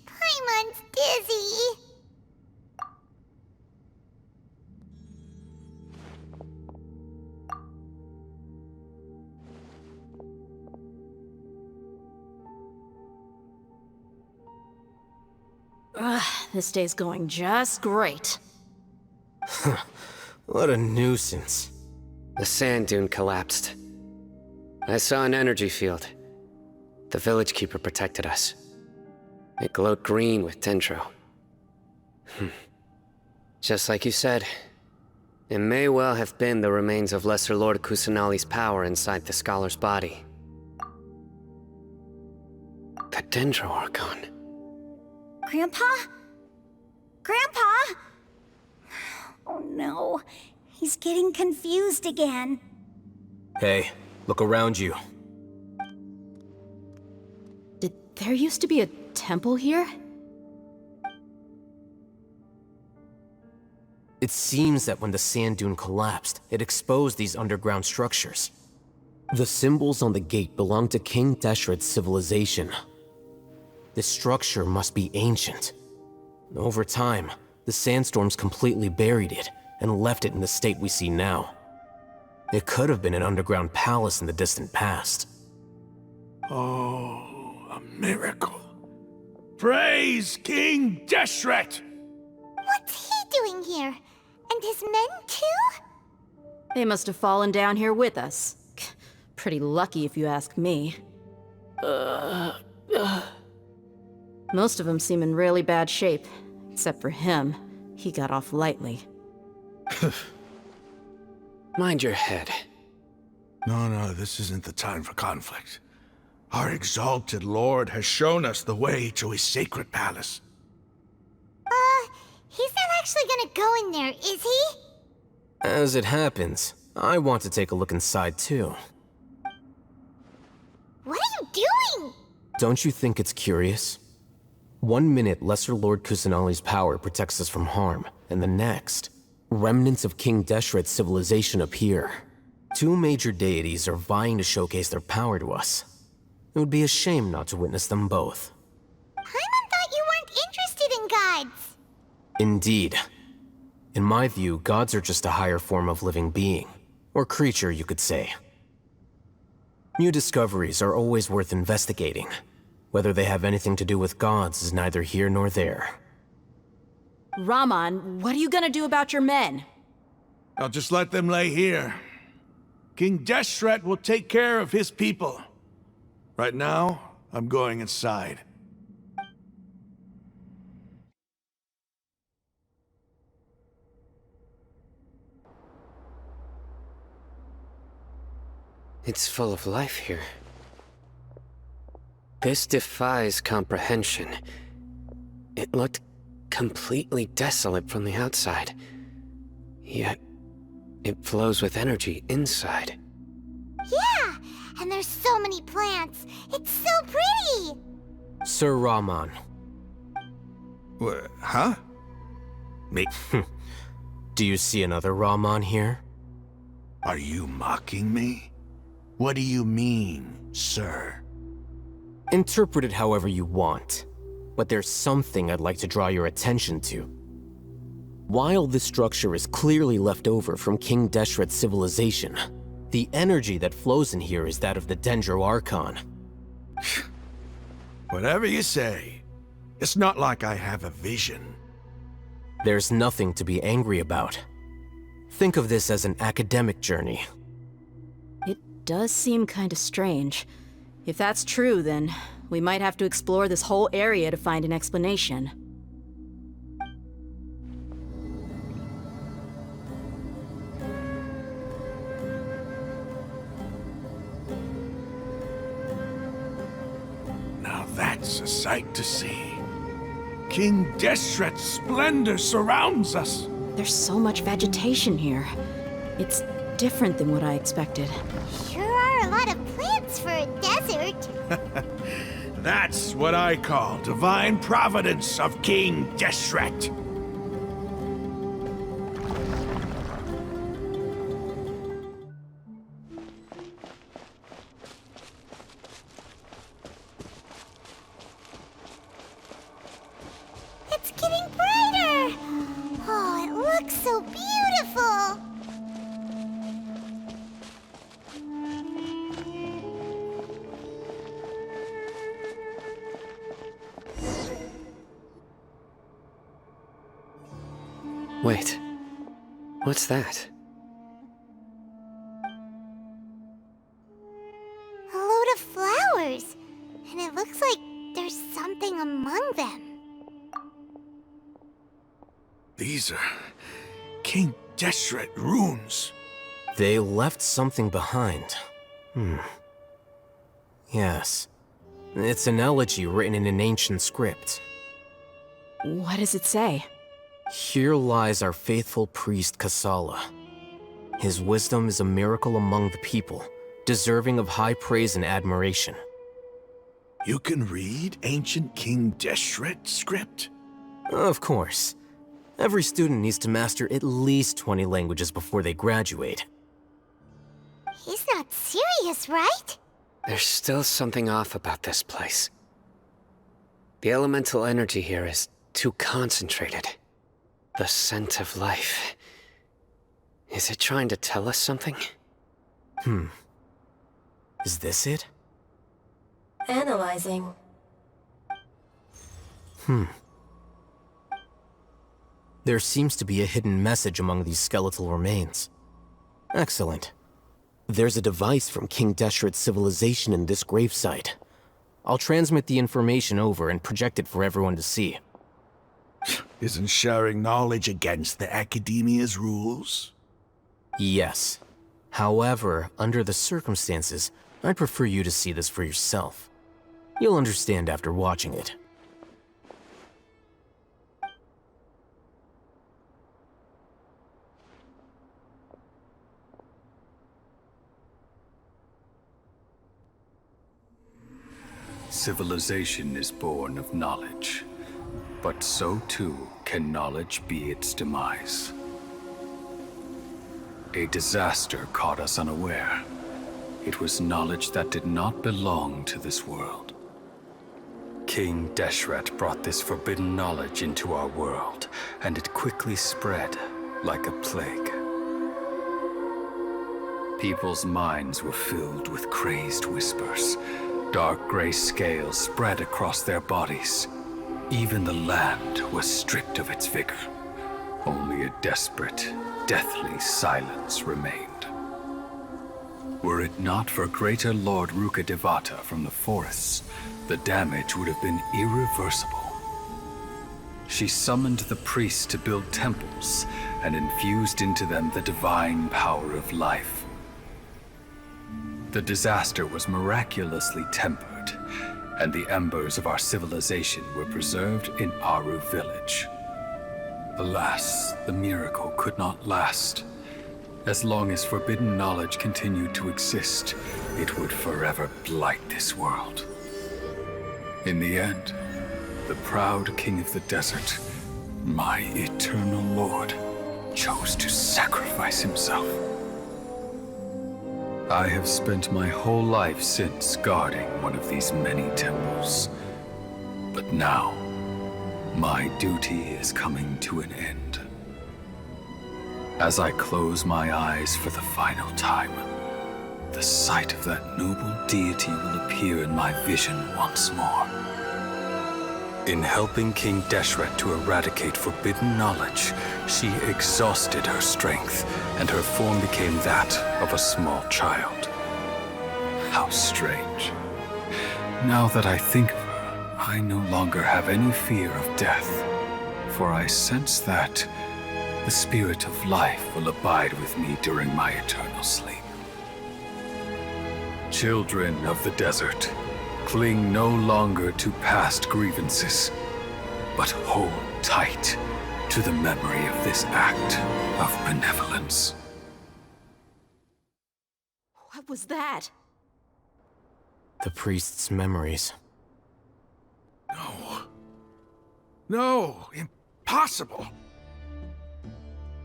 [SPEAKER 7] Paimon's dizzy.
[SPEAKER 8] This day's going just great.
[SPEAKER 14] What a nuisance.
[SPEAKER 3] The sand dune collapsed. I saw an energy field. The village keeper protected us. It glowed green with dendro. Just like you said, it may well have been the remains of Lesser Lord Kusanali's power inside the scholar's body. The Dendro Archon.
[SPEAKER 1] Grandpa? Grandpa? Oh no, he's getting confused again.
[SPEAKER 14] Hey, look around you.
[SPEAKER 8] Did there used to be a temple here?
[SPEAKER 14] It seems that when the sand dune collapsed, it exposed these underground structures. The symbols on the gate belong to King Deshret's civilization. This structure must be ancient. Over time, the sandstorms completely buried it and left it in the state we see now. It could have been an underground palace in the distant past.
[SPEAKER 16] Oh, a miracle. Praise King Deshret!
[SPEAKER 7] What's he doing here? And his men too?
[SPEAKER 8] They must have fallen down here with us. Pretty lucky if you ask me. Most of them seem in really bad shape. Except for him. He got off lightly.
[SPEAKER 3] Mind your head.
[SPEAKER 16] No, this isn't the time for conflict. Our exalted lord has shown us the way to his sacred palace.
[SPEAKER 7] He's not actually gonna go in there, is he?
[SPEAKER 14] As it happens, I want to take a look inside too.
[SPEAKER 7] What are you doing?
[SPEAKER 14] Don't you think it's curious? 1 minute, Lesser Lord Kusanali's power protects us from harm, and the next, remnants of King Deshret's civilization appear. 2 major deities are vying to showcase their power to us. It would be a shame not to witness them both.
[SPEAKER 7] Paimon thought you weren't interested in gods.
[SPEAKER 14] Indeed. In my view, gods are just a higher form of living being, or creature, you could say. New discoveries are always worth investigating. Whether they have anything to do with gods is neither here nor there.
[SPEAKER 8] Raman, what are you gonna do about your men?
[SPEAKER 16] I'll just let them lay here. King Deshret will take care of his people. Right now, I'm going inside.
[SPEAKER 3] It's full of life here. This defies comprehension. It looked completely desolate from the outside. Yet, it flows with energy inside.
[SPEAKER 7] Yeah, and there's so many plants. It's so pretty.
[SPEAKER 14] Sir Raman.
[SPEAKER 16] Huh?
[SPEAKER 14] Me? Do you see another Raman here?
[SPEAKER 16] Are you mocking me? What do you mean, sir?
[SPEAKER 14] Interpret it however you want, but there's something I'd like to draw your attention to. While this structure is clearly left over from King Deshret's civilization, the energy that flows in here is that of the Dendro Archon.
[SPEAKER 16] Whatever you say. It's not like I have a vision.
[SPEAKER 14] There's nothing to be angry about. Think of this as an academic journey.
[SPEAKER 8] It does seem kind of strange. If that's true, then we might have to explore this whole area to find an explanation.
[SPEAKER 16] Now that's a sight to see. King Deshret's splendor surrounds us.
[SPEAKER 8] There's so much vegetation here. It's different than what I expected.
[SPEAKER 7] Sure are a lot of plants for a desert.
[SPEAKER 16] That's what I call divine providence of King Deshret.
[SPEAKER 7] It's getting brighter. Oh, it looks so beautiful.
[SPEAKER 3] Wait, what's that?
[SPEAKER 7] A load of flowers. And it looks like there's something among them.
[SPEAKER 16] These are King Deshret runes.
[SPEAKER 14] They left something behind. Yes. It's an elegy written in an ancient script.
[SPEAKER 8] What does it say?
[SPEAKER 14] Here lies our faithful priest Kasala. His wisdom is a miracle among the people, deserving of high praise and admiration.
[SPEAKER 16] You can read ancient King Deshret script?
[SPEAKER 14] Of course. Every student needs to master at least 20 languages before they graduate.
[SPEAKER 7] He's not serious, right?
[SPEAKER 3] There's still something off about this place. The elemental energy here is too concentrated. The scent of life. Is it trying to tell us something?
[SPEAKER 14] Is this it?
[SPEAKER 19] Analyzing.
[SPEAKER 14] There seems to be a hidden message among these skeletal remains. Excellent. There's a device from King Deshret's civilization in this gravesite. I'll transmit the information over and project it for everyone to see.
[SPEAKER 16] Isn't sharing knowledge against the Academia's rules?
[SPEAKER 14] Yes. However, under the circumstances, I'd prefer you to see this for yourself. You'll understand after watching it.
[SPEAKER 20] Civilization is born of knowledge.
[SPEAKER 2] but so too can knowledge be its demise. A disaster caught us unaware. It was knowledge that did not belong to this world. King Deshret brought this forbidden knowledge into our world, and it quickly spread like a plague. People's minds were filled with crazed whispers. Dark gray scales spread across their bodies. Even the land was stripped of its vigor. Only a desperate, deathly silence remained. Were it not for greater Lord Rukkhadevata from the forests, the damage would have been irreversible. She summoned the priests to build temples and infused into them the divine power of life. The disaster was miraculously tempered, and the embers of our civilization were preserved in Aru village. Alas, the miracle could not last. As long as forbidden knowledge continued to exist, it would forever blight this world. In the end, the proud king of the desert, my eternal lord, chose to sacrifice himself. I have spent my whole life since guarding one of these many temples. But now, my duty is coming to an end. As I close my eyes for the final time, the sight of that noble deity will appear in my vision once more. In helping King Deshret to eradicate forbidden knowledge, she exhausted her strength, and her form became that of a small child. How strange. Now that I think of her, I no longer have any fear of death, for I sense that the spirit of life will abide with me during my eternal sleep. Children of the desert, cling no longer to past grievances, but hold tight to the memory of this act of benevolence.
[SPEAKER 8] What was that?
[SPEAKER 14] The priest's memories.
[SPEAKER 16] No, impossible.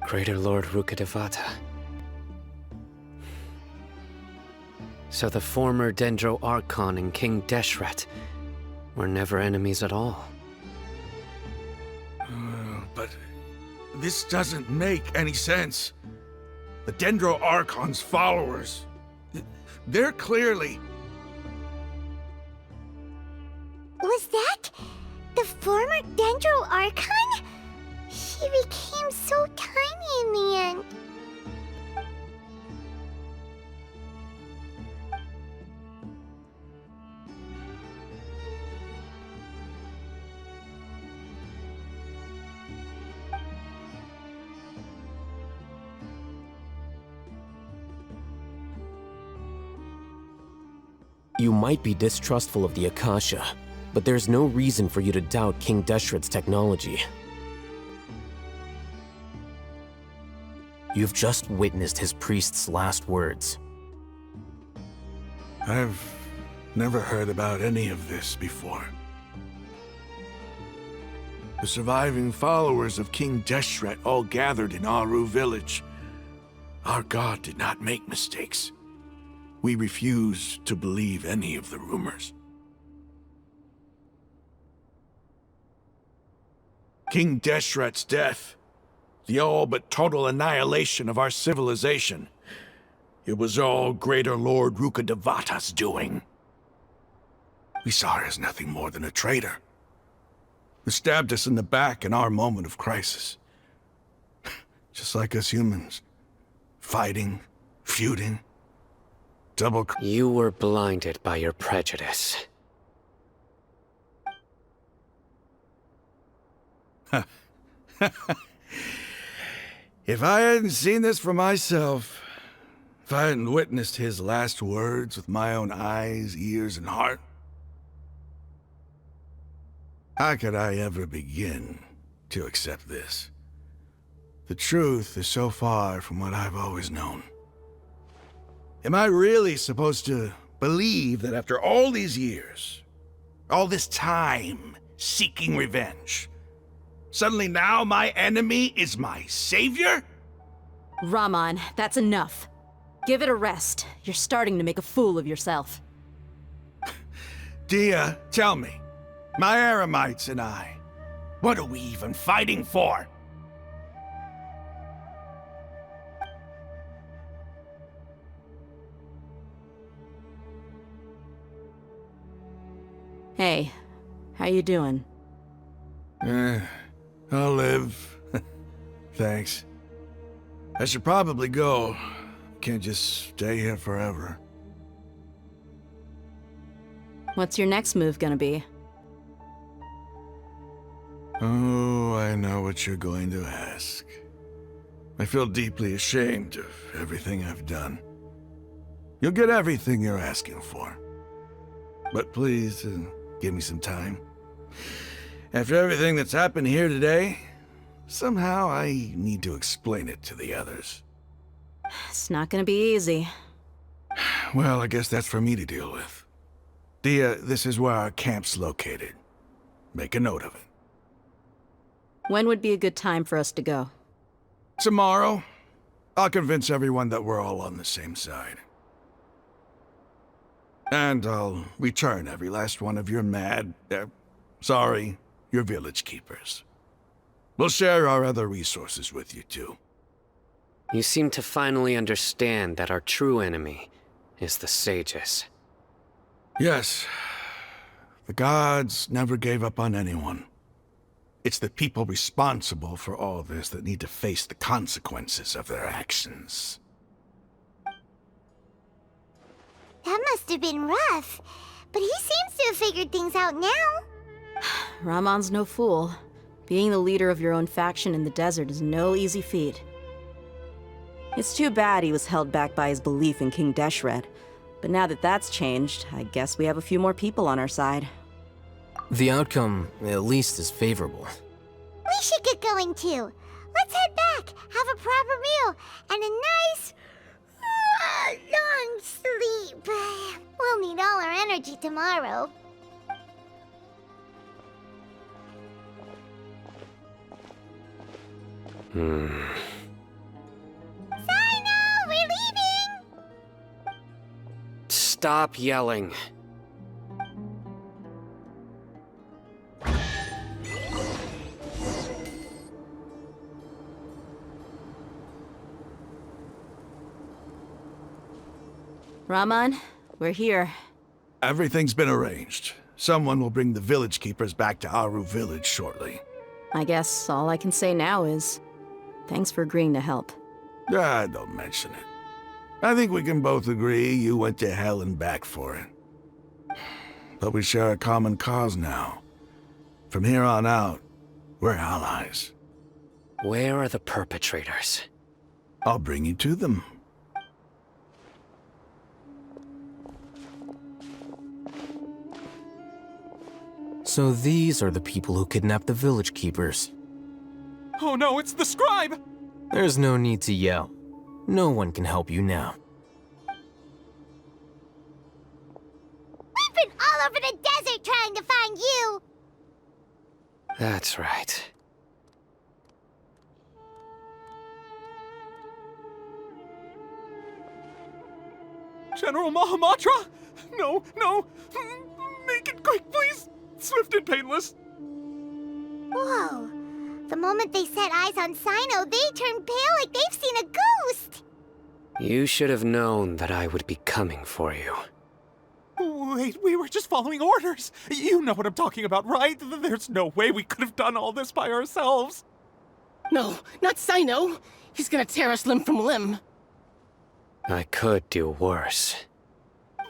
[SPEAKER 3] Greater Lord Rukkhadevata. So the former Dendro Archon and King Deshret were never enemies at all.
[SPEAKER 16] But this doesn't make any sense. The Dendro Archon's followers, they're clearly...
[SPEAKER 7] Was that the former Dendro Archon? She became so tiny in the end.
[SPEAKER 5] You might be distrustful of the Akasha, but there's no reason for you to doubt King Deshret's technology. You've just witnessed his priest's last words.
[SPEAKER 16] I've never heard about any of this before. The surviving followers of King Deshret all gathered in Aru village. Our god did not make mistakes. We refuse to believe any of the rumors. King Deshret's death, the all but total annihilation of our civilization, it was all Greater Lord Rukkhadevata's doing. We saw her as nothing more than a traitor, who stabbed us in the back in our moment of crisis. Just like us humans, fighting, feuding, double...
[SPEAKER 3] You were blinded by your prejudice.
[SPEAKER 16] If I hadn't seen this for myself, if I hadn't witnessed his last words with my own eyes, ears, and heart, how could I ever begin to accept this? The truth is so far from what I've always known. Am I really supposed to believe that after all these years, all this time seeking revenge, Suddenly now my enemy is my savior?
[SPEAKER 8] Raman, that's enough. Give it a rest. You're starting to make a fool of yourself.
[SPEAKER 16] Dia, tell me, my Eremites and I, what are we even fighting for?
[SPEAKER 8] Hey, how you doing?
[SPEAKER 16] I'll live. Thanks. I should probably go. Can't just stay here forever.
[SPEAKER 8] What's your next move gonna be?
[SPEAKER 16] Oh, I know what you're going to ask. I feel deeply ashamed of everything I've done. You'll get everything you're asking for. But please, give me some time. After everything that's happened here today, somehow I need to explain it to the others.
[SPEAKER 8] It's not gonna be easy.
[SPEAKER 16] Well, I guess that's for me to deal with. Dia, this is where our camp's located. Make a note of it.
[SPEAKER 8] When would be a good time for us to go?
[SPEAKER 16] Tomorrow, I'll convince everyone that we're all on the same side. And I'll return every last one of your your village keepers. We'll share our other resources with you too.
[SPEAKER 3] You seem to finally understand that our true enemy is the sages.
[SPEAKER 16] Yes. The gods never gave up on anyone. It's the people responsible for all this that need to face the consequences of their actions.
[SPEAKER 7] That must have been rough, but he seems to have figured things out now.
[SPEAKER 8] Raman's no fool. Being the leader of your own faction in the desert is no easy feat. It's too bad he was held back by his belief in King Deshret, but now that that's changed, I guess we have a few more people on our side.
[SPEAKER 14] The outcome, at least, is favorable.
[SPEAKER 7] We should get going too. Let's head back, have a proper meal, and a nice, long sleep. We'll need all our energy tomorrow. Sino, we're leaving!
[SPEAKER 3] Stop yelling.
[SPEAKER 8] Raman, we're here.
[SPEAKER 16] Everything's been arranged. Someone will bring the village keepers back to Aru village shortly.
[SPEAKER 8] I guess all I can say now is, thanks for agreeing to help.
[SPEAKER 16] Don't mention it. I think we can both agree you went to hell and back for it. But we share a common cause now. From here on out, we're allies.
[SPEAKER 3] Where are the perpetrators?
[SPEAKER 16] I'll bring you to them.
[SPEAKER 14] So these are the people who kidnapped the village keepers.
[SPEAKER 17] Oh no, it's the scribe!
[SPEAKER 14] There's no need to yell. No one can help you now.
[SPEAKER 7] We've been all over the desert trying to find you!
[SPEAKER 3] That's right.
[SPEAKER 17] General Mahamatra? No, no! Make it quick, please! Swift and painless!
[SPEAKER 7] Whoa. The moment they set eyes on Sino, they turned pale like they've seen a ghost!
[SPEAKER 3] You should have known that I would be coming for you.
[SPEAKER 17] Wait, we were just following orders. You know what I'm talking about, right? There's no way we could have done all this by ourselves.
[SPEAKER 19] No, not Sino. He's gonna tear us limb from limb.
[SPEAKER 3] I could do worse.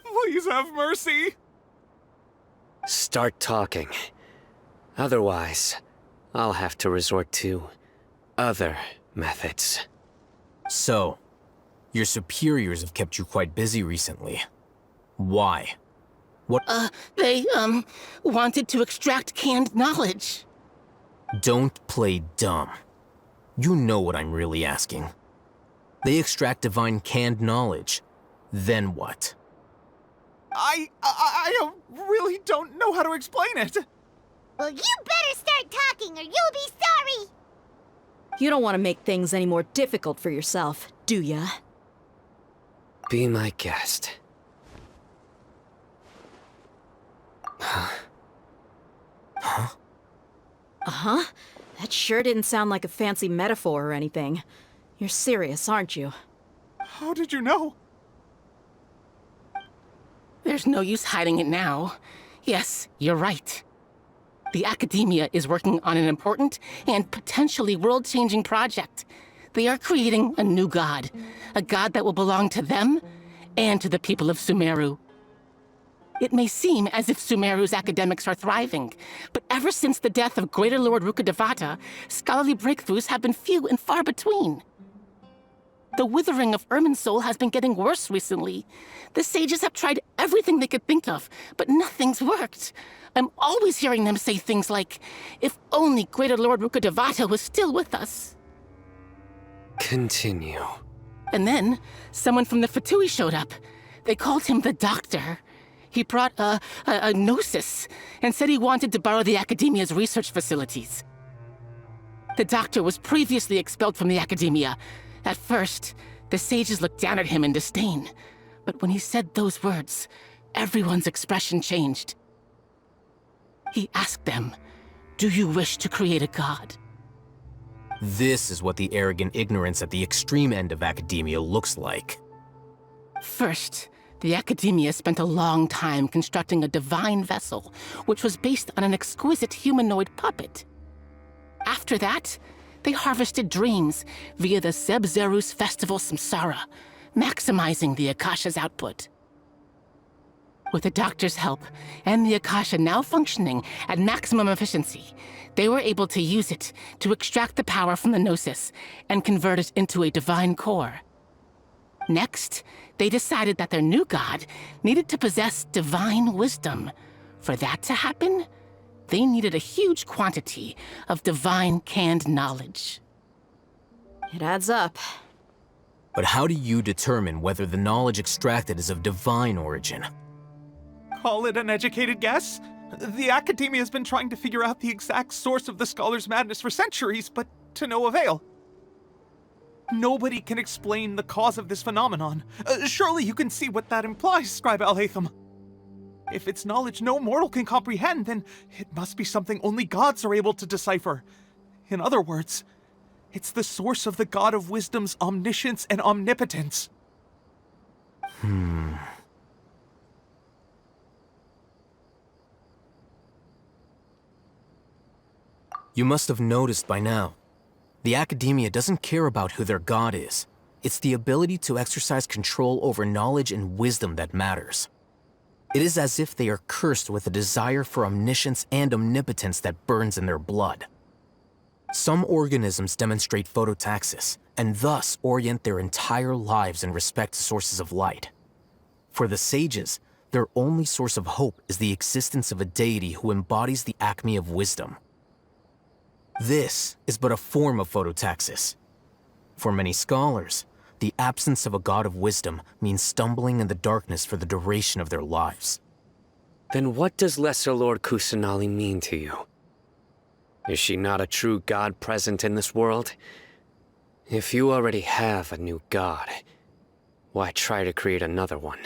[SPEAKER 17] Please have mercy.
[SPEAKER 3] Start talking. Otherwise, I'll have to resort to other methods.
[SPEAKER 14] So, your superiors have kept you quite busy recently. Why? What?
[SPEAKER 19] They, wanted to extract canned knowledge.
[SPEAKER 14] Don't play dumb. You know what I'm really asking. They extract divine canned knowledge. Then what?
[SPEAKER 17] I really don't know how to explain it.
[SPEAKER 7] Well, you better start talking or you'll be sorry!
[SPEAKER 8] You don't want to make things any more difficult for yourself, do ya?
[SPEAKER 3] Be my guest.
[SPEAKER 8] Uh-huh. That sure didn't sound like a fancy metaphor or anything. You're serious, aren't you?
[SPEAKER 17] How did you know?
[SPEAKER 19] There's no use hiding it now. Yes, you're right. The Academia is working on an important and potentially world-changing project. They are creating a new god. A god that will belong to them and to the people of Sumeru. It may seem as if Sumeru's academics are thriving, but ever since the death of Greater Lord Rukkhadevata, scholarly breakthroughs have been few and far between. The withering of Irminsul has been getting worse recently. The sages have tried everything they could think of, but nothing's worked. I'm always hearing them say things like, if only Greater Lord Rukkhadevata was still with us.
[SPEAKER 3] Continue.
[SPEAKER 19] And then, someone from the Fatui showed up. They called him the Doctor. He brought a gnosis and said he wanted to borrow the Academia's research facilities. The Doctor was previously expelled from the Academia. At first, the sages looked down at him in disdain. But when he said those words, everyone's expression changed. He asked them, "Do you wish to create a god?"
[SPEAKER 14] This is what the arrogant ignorance at the extreme end of academia looks like.
[SPEAKER 19] First, the Academia spent a long time constructing a divine vessel, which was based on an exquisite humanoid puppet. After that, they harvested dreams via the Zeb-Zerus Festival Samsara, maximizing the Akasha's output. With the Doctor's help, and the Akasha now functioning at maximum efficiency, they were able to use it to extract the power from the Gnosis and convert it into a divine core. Next, they decided that their new god needed to possess divine wisdom. For that to happen, they needed a huge quantity of divine canned knowledge.
[SPEAKER 8] It adds up.
[SPEAKER 14] But how do you determine whether the knowledge extracted is of divine origin?
[SPEAKER 17] Call it an educated guess? The Academia has been trying to figure out the exact source of the Scholar's madness for centuries, but to no avail. Nobody can explain the cause of this phenomenon. Surely you can see what that implies, Scribe Al-Haytham. If it's knowledge no mortal can comprehend, then it must be something only gods are able to decipher. In other words, it's the source of the God of Wisdom's omniscience and omnipotence.
[SPEAKER 14] You must have noticed by now. The Academia doesn't care about who their god is. It's the ability to exercise control over knowledge and wisdom that matters. It is as if they are cursed with a desire for omniscience and omnipotence that burns in their blood. Some organisms demonstrate phototaxis, and thus orient their entire lives in respect to sources of light. For the sages, their only source of hope is the existence of a deity who embodies the acme of wisdom. This is but a form of phototaxis. For many scholars, the absence of a god of wisdom means stumbling in the darkness for the duration of their lives.
[SPEAKER 3] Then what does Lesser Lord Kusanali mean to you? Is she not a true god present in this world? If you already have a new god, why try to create another one?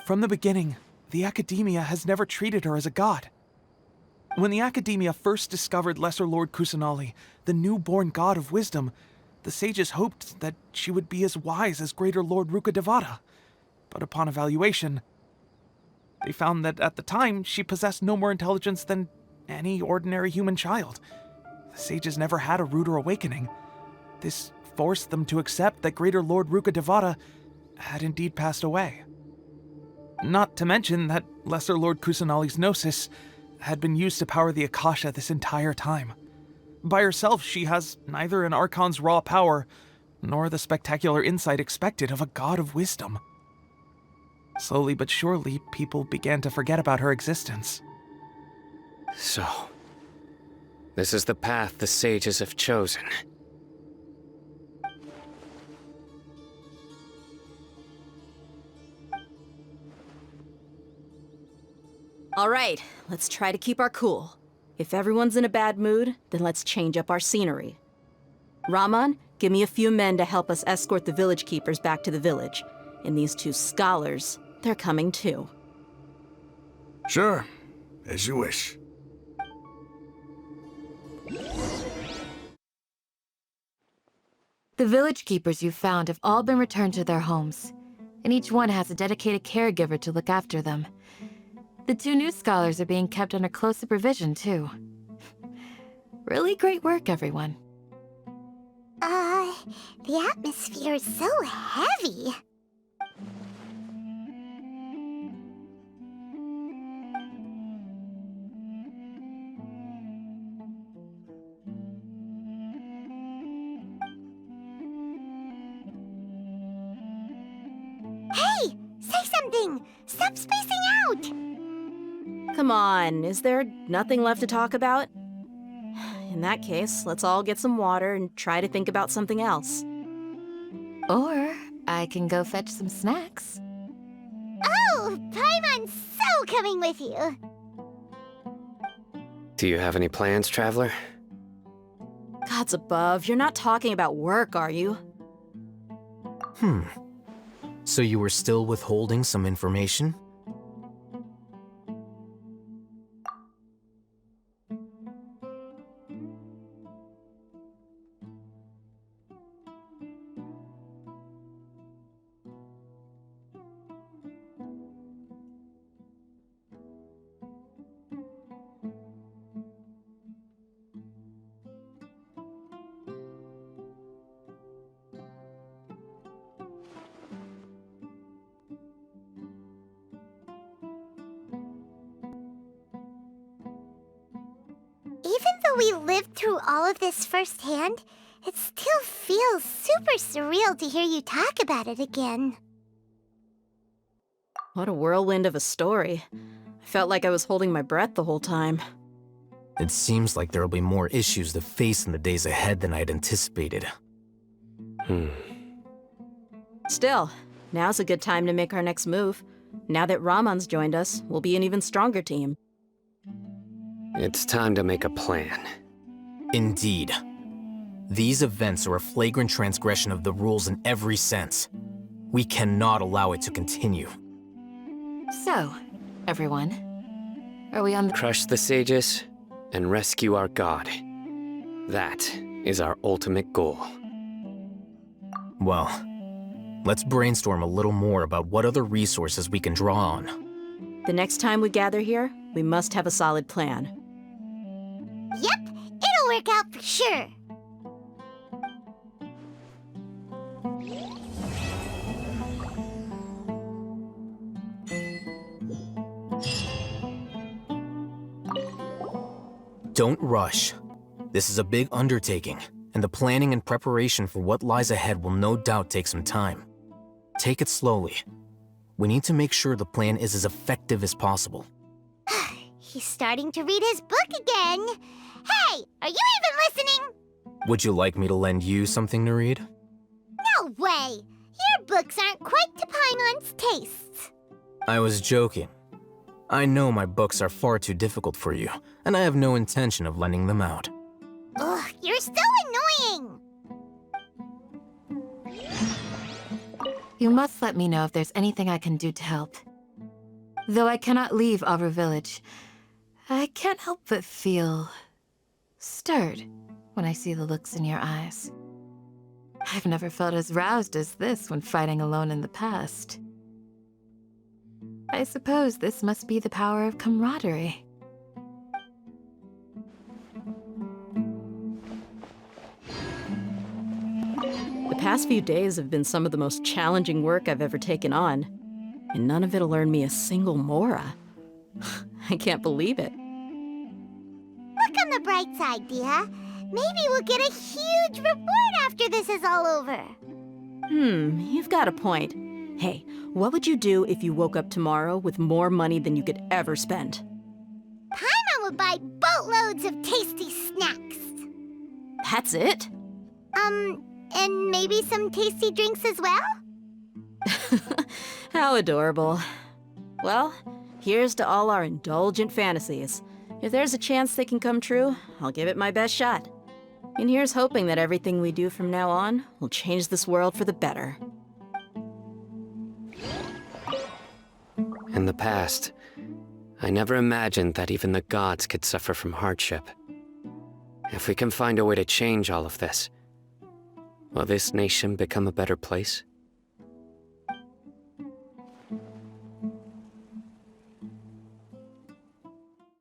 [SPEAKER 17] From the beginning, the Academia has never treated her as a god. When the Academia first discovered Lesser Lord Kusanali, the newborn god of wisdom, the sages hoped that she would be as wise as Greater Lord Rukkhadevata. But upon evaluation, they found that at the time she possessed no more intelligence than any ordinary human child. The sages never had a ruder awakening. This forced them to accept that Greater Lord Rukkhadevata had indeed passed away. Not to mention that Lesser Lord Kusanali's gnosis had been used to power the Akasha this entire time. By herself, she has neither an Archon's raw power, nor the spectacular insight expected of a god of wisdom. Slowly but surely, people began to forget about her existence.
[SPEAKER 3] So, this is the path the sages have chosen.
[SPEAKER 8] All right, let's try to keep our cool. If everyone's in a bad mood, then let's change up our scenery. Raman, give me a few men to help us escort the village keepers back to the village. And these 2 scholars, they're coming too.
[SPEAKER 16] Sure, as you wish.
[SPEAKER 12] The village keepers you found have all been returned to their homes, and each one has a dedicated caregiver to look after them. The 2 new scholars are being kept under close supervision, too. Really great work, everyone.
[SPEAKER 7] The atmosphere is so heavy. Hey! Say something! Stop spacing out!
[SPEAKER 8] Come on, is there nothing left to talk about? In that case, let's all get some water and try to think about something else.
[SPEAKER 12] Or I can go fetch some snacks.
[SPEAKER 7] Oh, Paimon's so coming with you!
[SPEAKER 3] Do you have any plans, traveler?
[SPEAKER 8] Gods above, you're not talking about work, are you?
[SPEAKER 14] So you were still withholding some information?
[SPEAKER 7] Even though we lived through all of this firsthand, it still feels super surreal to hear you talk about it again.
[SPEAKER 8] What a whirlwind of a story. I felt like I was holding my breath the whole time.
[SPEAKER 14] It seems like there'll be more issues to face in the days ahead than I'd anticipated.
[SPEAKER 8] Still, now's a good time to make our next move. Now that Raman's joined us, we'll be an even stronger team.
[SPEAKER 3] It's time to make a plan.
[SPEAKER 14] Indeed. These events are a flagrant transgression of the rules in every sense. We cannot allow it to continue.
[SPEAKER 12] So, everyone, are we on the—
[SPEAKER 3] Crush the sages and rescue our god. That is our ultimate goal.
[SPEAKER 14] Well, let's brainstorm a little more about what other resources we can draw on.
[SPEAKER 8] The next time we gather here, we must have a solid plan.
[SPEAKER 7] Yep, it'll work out for sure.
[SPEAKER 14] Don't rush. This is a big undertaking, and the planning and preparation for what lies ahead will no doubt take some time. Take it slowly. We need to make sure the plan is as effective as possible.
[SPEAKER 7] He's starting to read his book again. Hey, are you even listening?
[SPEAKER 14] Would you like me to lend you something to read?
[SPEAKER 7] No way! Your books aren't quite to Paimon's tastes.
[SPEAKER 14] I was joking. I know my books are far too difficult for you, and I have no intention of lending them out.
[SPEAKER 7] Ugh, you're so annoying!
[SPEAKER 12] You must let me know if there's anything I can do to help. Though I cannot leave Avru Village, I can't help but feel stirred when I see the looks in your eyes. I've never felt as roused as this when fighting alone in the past. I suppose this must be the power of camaraderie.
[SPEAKER 8] The past few days have been some of the most challenging work I've ever taken on, and none of it'll earn me a single mora. I can't believe it.
[SPEAKER 7] Look on the bright side, Dia. Maybe we'll get a huge reward after this is all over.
[SPEAKER 8] You've got a point. Hey, what would you do if you woke up tomorrow with more money than you could ever spend?
[SPEAKER 7] Paimon would buy boatloads of tasty snacks.
[SPEAKER 8] That's it?
[SPEAKER 7] And maybe some tasty drinks as well?
[SPEAKER 8] How adorable. Well, here's to all our indulgent fantasies. If there's a chance they can come true, I'll give it my best shot. And here's hoping that everything we do from now on will change this world for the better.
[SPEAKER 3] In the past, I never imagined that even the gods could suffer from hardship. If we can find a way to change all of this, will this nation become a better place?